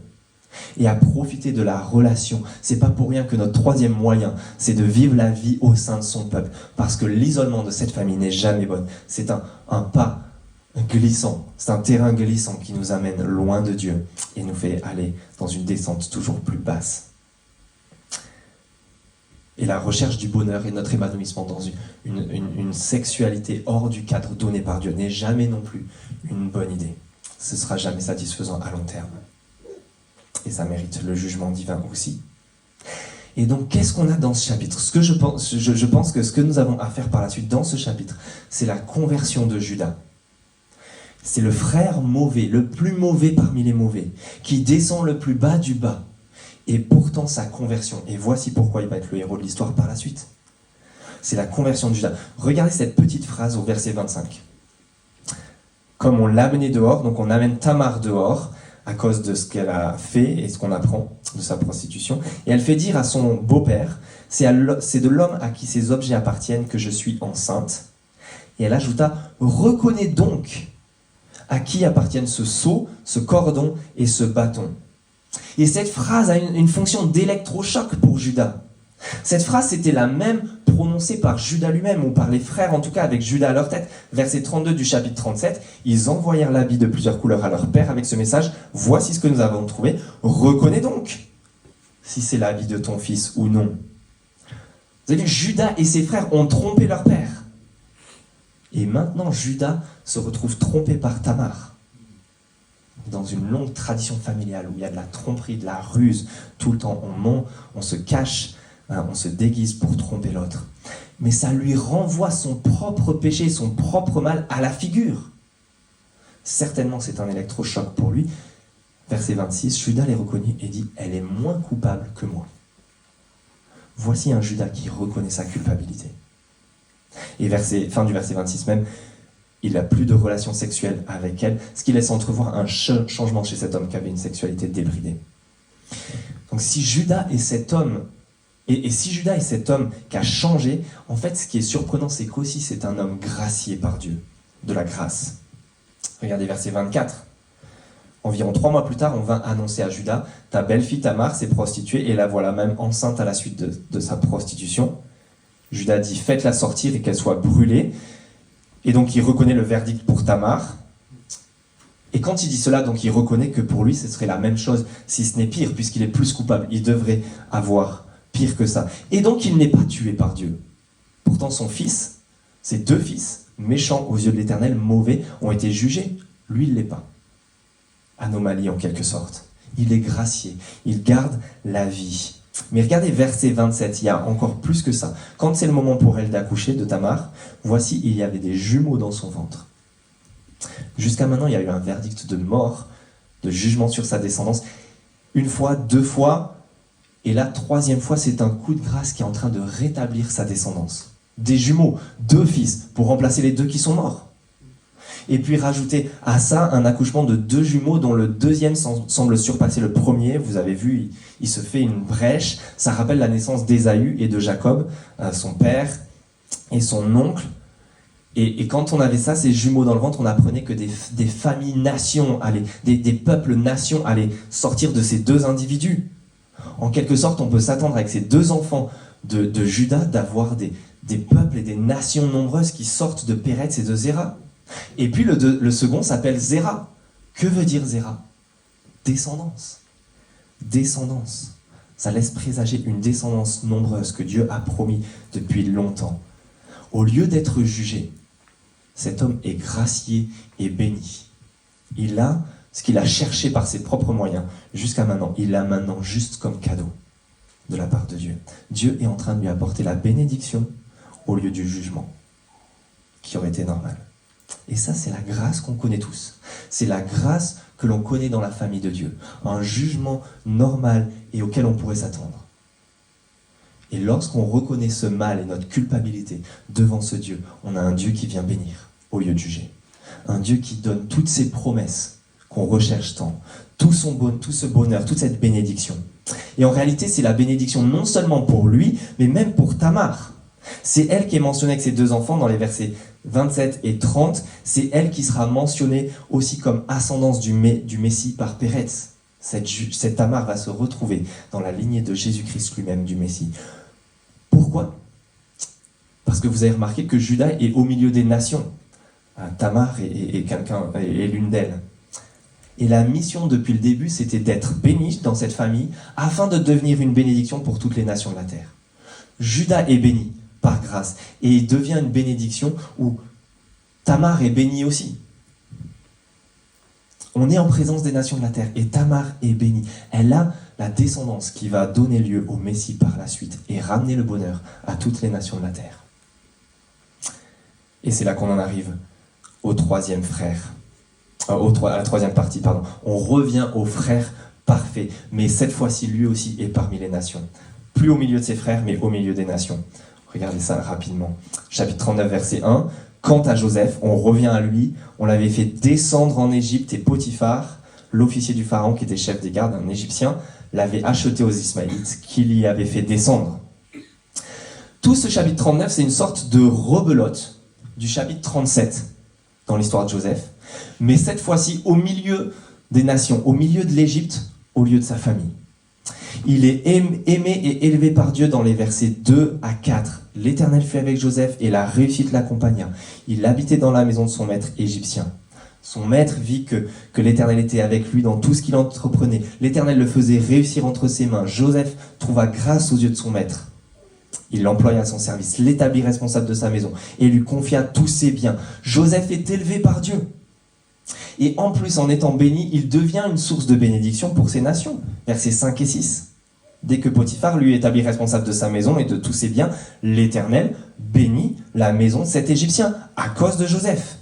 et à profiter de la relation, c'est pas pour rien que notre troisième moyen, c'est de vivre la vie au sein de son peuple, parce que l'isolement de cette famille n'est jamais bon. C'est un pas glissant, c'est un terrain glissant qui nous amène loin de Dieu et nous fait aller dans une descente toujours plus basse. Et la recherche du bonheur et notre épanouissement dans une sexualité hors du cadre donné par Dieu n'est jamais non plus une bonne idée. Ce ne sera jamais satisfaisant à long terme. Et ça mérite le jugement divin aussi. Et donc, qu'est-ce qu'on a dans ce chapitre ? Je pense que ce que nous avons à faire par la suite dans ce chapitre, c'est la conversion de Juda. C'est le frère mauvais, le plus mauvais parmi les mauvais, qui descend le plus bas du bas. Et pourtant sa conversion. Et voici pourquoi il va être le héros de l'histoire par la suite. C'est la conversion de Juda. Regardez cette petite phrase au verset 25. Comme on l'a amené dehors, donc on amène Tamar dehors, à cause de ce qu'elle a fait et ce qu'on apprend de sa prostitution. Et elle fait dire à son beau-père, c'est de l'homme à qui ces objets appartiennent que je suis enceinte. Et elle ajouta, reconnais donc à qui appartiennent ce sceau, ce cordon et ce bâton. Et cette phrase a une fonction d'électrochoc pour Judas. Cette phrase, c'était la même prononcée par Judas lui-même, ou par les frères, en tout cas avec Judas à leur tête. Verset 32 du chapitre 37, ils envoyèrent l'habit de plusieurs couleurs à leur père avec ce message, voici ce que nous avons trouvé, reconnais donc si c'est l'habit de ton fils ou non. Vous avez vu, Judas et ses frères ont trompé leur père. Et maintenant, Judas se retrouve trompé par Tamar. Dans une longue tradition familiale où il y a de la tromperie, de la ruse, tout le temps on ment, on se cache, on se déguise pour tromper l'autre. Mais ça lui renvoie son propre péché, son propre mal à la figure. Certainement c'est un électrochoc pour lui. Verset 26, Judas les reconnut et dit, elle est moins coupable que moi. Voici un Judas qui reconnaît sa culpabilité. Et fin du verset 26 même, il n'a plus de relation sexuelle avec elle, ce qui laisse entrevoir un changement chez cet homme qui avait une sexualité débridée. Donc si Judas est cet homme, et si Judas est cet homme qui a changé, en fait ce qui est surprenant c'est qu'aussi c'est un homme gracié par Dieu, de la grâce. Regardez verset 24. Environ 3 mois plus tard, on vint annoncer à Judas, ta belle-fille Tamar s'est prostituée et la voilà même enceinte à la suite de sa prostitution. Judas dit, faites-la sortir et qu'elle soit brûlée. Et donc il reconnaît le verdict pour Tamar. Et quand il dit cela, donc il reconnaît que pour lui, ce serait la même chose, si ce n'est pire, puisqu'il est plus coupable. Il devrait avoir pire que ça. Et donc il n'est pas tué par Dieu. Pourtant son fils, ses 2 fils, méchants aux yeux de l'Éternel, mauvais, ont été jugés. Lui, il ne l'est pas. Anomalie en quelque sorte. Il est gracié, il garde la vie. Mais regardez verset 27, il y a encore plus que ça. Quand c'est le moment pour elle d'accoucher de Tamar, voici, il y avait des jumeaux dans son ventre. Jusqu'à maintenant, il y a eu un verdict de mort, de jugement sur sa descendance. 1 fois, 2 fois, et la 3e fois, c'est un coup de grâce qui est en train de rétablir sa descendance. Des jumeaux, 2 fils, pour remplacer les 2 qui sont morts. Et puis rajouter à ça un accouchement de 2 jumeaux dont le 2e semble surpasser le premier. Vous avez vu, il se fait une brèche. Ça rappelle la naissance d'Ésaü et de Jacob, son père et son oncle. Et quand on avait ça, ces jumeaux dans le ventre, on apprenait que des familles nations, des peuples nations allaient sortir de ces 2 individus. En quelque sorte, on peut s'attendre avec ces 2 enfants de Judas d'avoir des peuples et des nations nombreuses qui sortent de Péretz et de Zéra. Et puis le second s'appelle Zéra. Que veut dire Zéra ? Descendance. Descendance. Ça laisse présager une descendance nombreuse que Dieu a promis depuis longtemps. Au lieu d'être jugé, cet homme est gracié et béni. Il a ce qu'il a cherché par ses propres moyens jusqu'à maintenant. Il l'a maintenant juste comme cadeau de la part de Dieu. Dieu est en train de lui apporter la bénédiction au lieu du jugement qui aurait été normal. Et ça, c'est la grâce qu'on connaît tous. C'est la grâce que l'on connaît dans la famille de Dieu. Un jugement normal et auquel on pourrait s'attendre. Et lorsqu'on reconnaît ce mal et notre culpabilité devant ce Dieu, on a un Dieu qui vient bénir au lieu de juger. Un Dieu qui donne toutes ses promesses qu'on recherche tant. Tout ce bonheur, toute cette bénédiction. Et en réalité, c'est la bénédiction non seulement pour lui, mais même pour Tamar. C'est elle qui est mentionnée avec ses 2 enfants dans les versets 27 et 30. C'est elle qui sera mentionnée aussi comme ascendance du Messie par Péretz. Cette Tamar va se retrouver dans la lignée de Jésus-Christ lui-même, du Messie. Pourquoi ? Parce que vous avez remarqué que Judas est au milieu des nations. Tamar est l'une d'elles. Et la mission depuis le début, c'était d'être béni dans cette famille afin de devenir une bénédiction pour toutes les nations de la terre. Judas est béni par grâce et il devient une bénédiction où Tamar est bénie aussi. On est en présence des nations de la terre et Tamar est bénie. Elle a la descendance qui va donner lieu au Messie par la suite et ramener le bonheur à toutes les nations de la terre. Et c'est là qu'on en arrive au 3e frère. À la 3e partie, pardon. On revient au frère parfait, mais cette fois-ci, lui aussi est parmi les nations. Plus au milieu de ses frères, mais au milieu des nations. Regardez ça rapidement. Chapitre 39, verset 1. Quant à Joseph, on revient à lui. On l'avait fait descendre en Égypte et Potiphar, l'officier du pharaon qui était chef des gardes, un Égyptien, l'avait acheté aux Ismaélites, qui l'y avaient fait descendre. Tout ce chapitre 39, c'est une sorte de rebelote du chapitre 37 dans l'histoire de Joseph, mais cette fois-ci au milieu des nations, au milieu de l'Égypte, au lieu de sa famille. Il est aimé et élevé par Dieu dans les versets 2 à 4. L'Éternel fut avec Joseph et la réussite l'accompagna. Il habitait dans la maison de son maître égyptien. Son maître vit que l'Éternel était avec lui dans tout ce qu'il entreprenait. L'Éternel le faisait réussir entre ses mains. Joseph trouva grâce aux yeux de son maître. Il l'employa à son service, l'établit responsable de sa maison et lui confia tous ses biens. Joseph est élevé par Dieu. Et en plus, en étant béni, il devient une source de bénédiction pour ses nations. Versets 5 et 6. Dès que Potiphar lui établit responsable de sa maison et de tous ses biens, l'Éternel bénit la maison de cet Égyptien à cause de Joseph.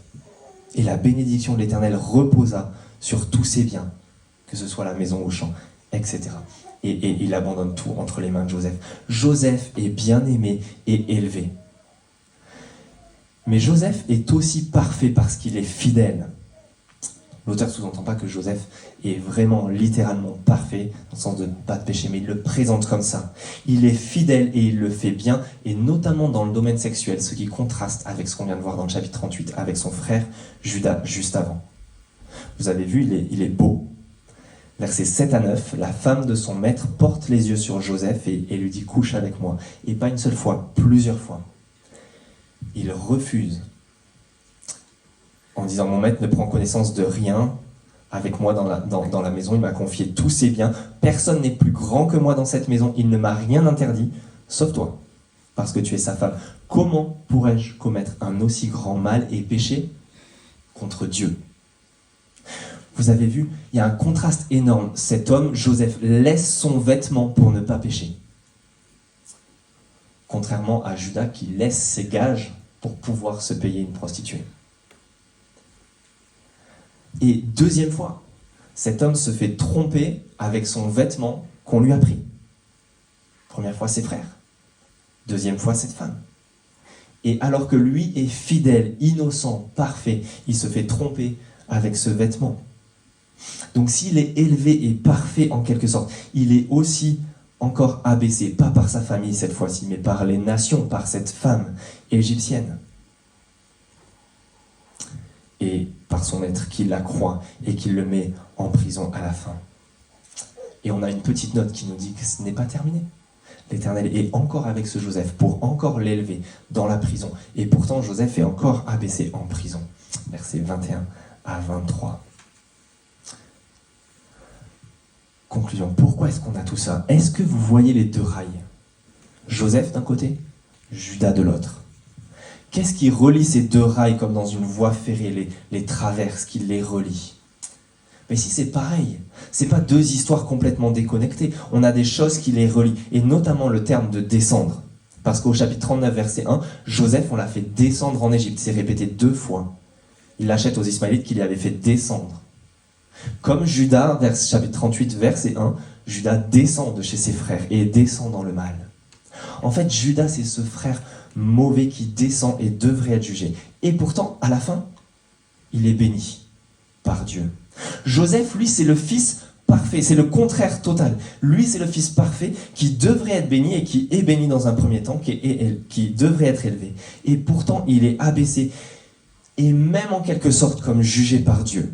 Et la bénédiction de l'Éternel reposa sur tous ses biens, que ce soit la maison au champ, etc. Et il abandonne tout entre les mains de Joseph. Joseph est bien aimé et élevé. Mais Joseph est aussi parfait parce qu'il est fidèle. L'auteur ne sous-entend pas que Joseph est vraiment, littéralement parfait, dans le sens de pas de péché, mais il le présente comme ça. Il est fidèle et il le fait bien, et notamment dans le domaine sexuel, ce qui contraste avec ce qu'on vient de voir dans le chapitre 38, avec son frère Judas, juste avant. Vous avez vu, il est beau. Versets 7 à 9, la femme de son maître porte les yeux sur Joseph et lui dit « couche avec moi ». Et pas une seule fois, plusieurs fois. Il refuse en disant « mon maître ne prend connaissance de rien avec moi dans la maison, il m'a confié tous ses biens, personne n'est plus grand que moi dans cette maison, il ne m'a rien interdit, sauf toi, parce que tu es sa femme. Comment pourrais-je commettre un aussi grand mal et péché contre Dieu ?» Vous avez vu, il y a un contraste énorme. Cet homme, Joseph, laisse son vêtement pour ne pas pécher. Contrairement à Judas qui laisse ses gages pour pouvoir se payer une prostituée. Et deuxième fois, cet homme se fait tromper avec son vêtement qu'on lui a pris. Première fois, ses frères. Deuxième fois, cette femme. Et alors que lui est fidèle, innocent, parfait, il se fait tromper avec ce vêtement. Donc s'il est élevé et parfait en quelque sorte, il est aussi encore abaissé, pas par sa famille cette fois-ci, mais par les nations, par cette femme égyptienne. Et par son maître qui l'accroît et qui le met en prison à la fin. Et on a une petite note qui nous dit que ce n'est pas terminé. L'Éternel est encore avec ce Joseph pour encore l'élever dans la prison. Et pourtant, Joseph est encore abaissé en prison. Versets 21 à 23. Conclusion. Pourquoi est-ce qu'on a tout ça? Est-ce que vous voyez les deux rails? Joseph d'un côté, Judas de l'autre. Qu'est-ce qui relie ces deux rails comme dans une voie ferrée, les traverses qui les relient? Mais ici c'est pareil, c'est pas deux histoires complètement déconnectées, on a des choses qui les relient, et notamment le terme de descendre. Parce qu'au chapitre 39, verset 1, Joseph, on l'a fait descendre en Égypte, c'est répété 2 fois. Il l'achète aux Ismaélites qui l'y avaient fait descendre. Comme Judas, chapitre 38, verset 1, Judas descend de chez ses frères et descend dans le mal. En fait, Judas, c'est ce frère mauvais qui descend et devrait être jugé. Et pourtant, à la fin, il est béni par Dieu. Joseph, lui, c'est le fils parfait, c'est le contraire total. Lui, c'est le fils parfait qui devrait être béni et qui est béni dans un premier temps, qui devrait être élevé. Et pourtant, il est abaissé et même en quelque sorte comme jugé par Dieu.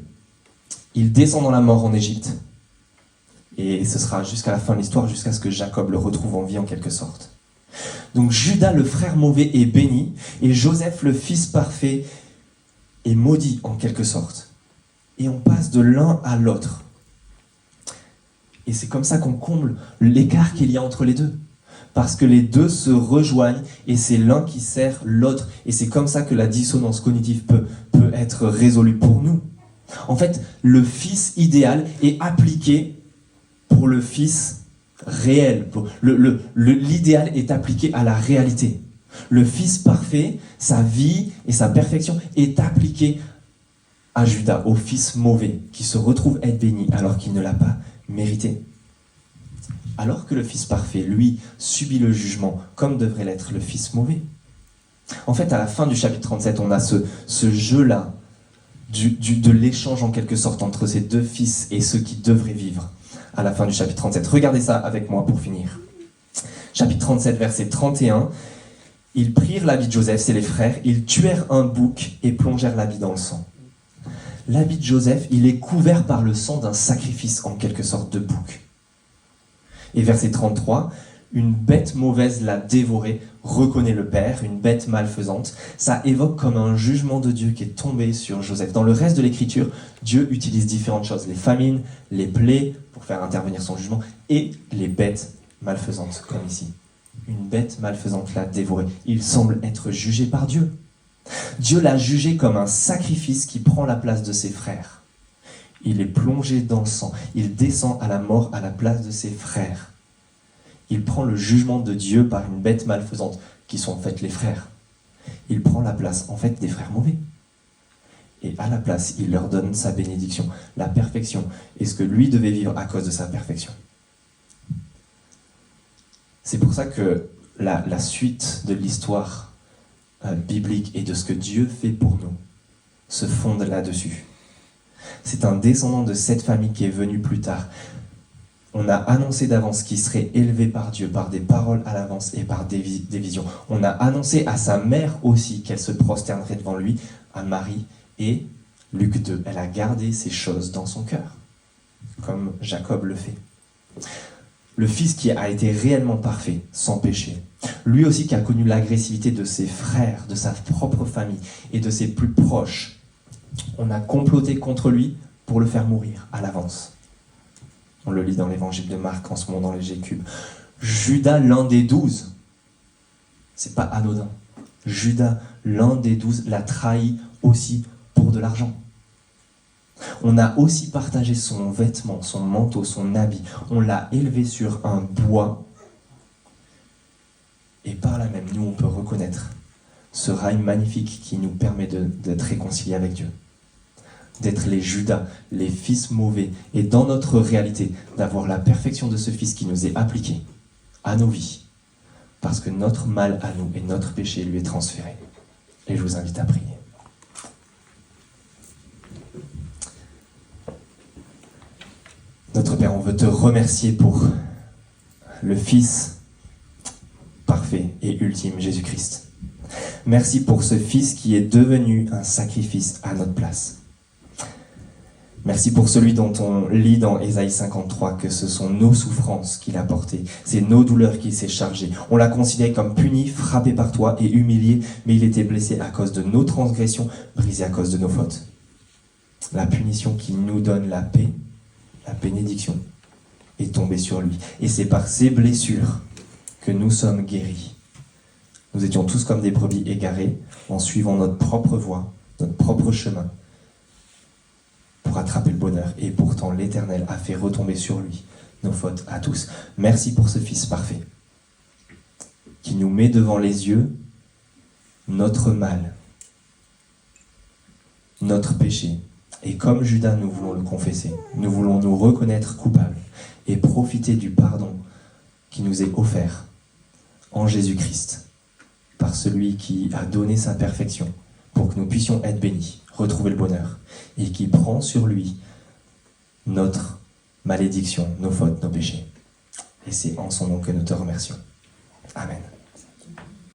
Il descend dans la mort en Égypte. Et ce sera jusqu'à la fin de l'histoire, jusqu'à ce que Jacob le retrouve en vie en quelque sorte. Donc Judas, le frère mauvais, est béni, et Joseph, le fils parfait, est maudit en quelque sorte. Et on passe de l'un à l'autre. Et c'est comme ça qu'on comble l'écart qu'il y a entre les deux. Parce que les deux se rejoignent, et c'est l'un qui sert l'autre. Et c'est comme ça que la dissonance cognitive peut être résolue pour nous. En fait, le fils idéal est appliqué pour le fils réel. L'idéal est appliqué à la réalité. Le fils parfait, sa vie et sa perfection est appliquée à Judas, au fils mauvais, qui se retrouve être béni alors qu'il ne l'a pas mérité. Alors que le fils parfait, lui, subit le jugement, comme devrait l'être le fils mauvais. En fait, à la fin du chapitre 37, on a ce jeu-là de l'échange en quelque sorte entre ces deux fils et ceux qui devraient vivre à la fin du chapitre 37. Regardez ça avec moi pour finir. Chapitre 37, verset 31. Ils prirent l'habit de Joseph, c'est les frères, ils tuèrent un bouc et plongèrent l'habit dans le sang. L'habit de Joseph, il est couvert par le sang d'un sacrifice, en quelque sorte, de bouc. Et verset 33, une bête mauvaise l'a dévoré, reconnaît le père, une bête malfaisante. Ça évoque comme un jugement de Dieu qui est tombé sur Joseph. Dans le reste de l'écriture, Dieu utilise différentes choses, les famines, les plaies, pour faire intervenir son jugement, et les bêtes malfaisantes, comme ici. Une bête malfaisante l'a dévoré. Il semble être jugé par Dieu. Dieu l'a jugé comme un sacrifice qui prend la place de ses frères. Il est plongé dans le sang. Il descend à la mort à la place de ses frères. Il prend le jugement de Dieu par une bête malfaisante, qui sont en fait les frères. Il prend la place, en fait, des frères mauvais. Et à la place, il leur donne sa bénédiction, la perfection, et ce que lui devait vivre à cause de sa perfection. C'est pour ça que la suite de l'histoire biblique et de ce que Dieu fait pour nous se fonde là-dessus. C'est un descendant de cette famille qui est venu plus tard. On a annoncé d'avance qu'il serait élevé par Dieu, par des paroles à l'avance et par des visions. On a annoncé à sa mère aussi qu'elle se prosternerait devant lui, à Marie, et Luc 2. Elle a gardé ces choses dans son cœur, comme Jacob le fait. Le fils qui a été réellement parfait, sans péché. Lui aussi qui a connu l'agressivité de ses frères, de sa propre famille et de ses plus proches. On a comploté contre lui pour le faire mourir à l'avance. On le lit dans l'évangile de Marc en ce moment dans les G-Cubes. Judas, l'un des 12, c'est pas anodin. Judas, l'un des 12, l'a trahi aussi pour de l'argent. On a aussi partagé son vêtement, son manteau, son habit. On l'a élevé sur un bois. Et par là même, nous, on peut reconnaître ce rail magnifique qui nous permet d'être réconciliés avec Dieu. D'être les Judas, les fils mauvais. Et dans notre réalité, d'avoir la perfection de ce fils qui nous est appliqué à nos vies. Parce que notre mal à nous et notre péché lui est transféré. Et je vous invite à prier. Notre Père, on veut te remercier pour le Fils parfait et ultime, Jésus-Christ. Merci pour ce Fils qui est devenu un sacrifice à notre place. Merci pour celui dont on lit dans Ésaïe 53 que ce sont nos souffrances qu'il a portées, c'est nos douleurs qu'il s'est chargé. On l'a considéré comme puni, frappé par toi et humilié, mais il était blessé à cause de nos transgressions, brisé à cause de nos fautes. La punition qui nous donne la paix, la bénédiction, est tombée sur lui. Et c'est par ces blessures que nous sommes guéris. Nous étions tous comme des brebis égarées, en suivant notre propre voie, notre propre chemin, pour attraper le bonheur. Et pourtant, l'Éternel a fait retomber sur lui nos fautes à tous. Merci pour ce Fils parfait, qui nous met devant les yeux notre mal, notre péché. Et comme Judas, nous voulons le confesser. Nous voulons nous reconnaître coupables et profiter du pardon qui nous est offert en Jésus-Christ, par celui qui a donné sa perfection pour que nous puissions être bénis, retrouver le bonheur, et qui prend sur lui notre malédiction, nos fautes, nos péchés. Et c'est en son nom que nous te remercions. Amen.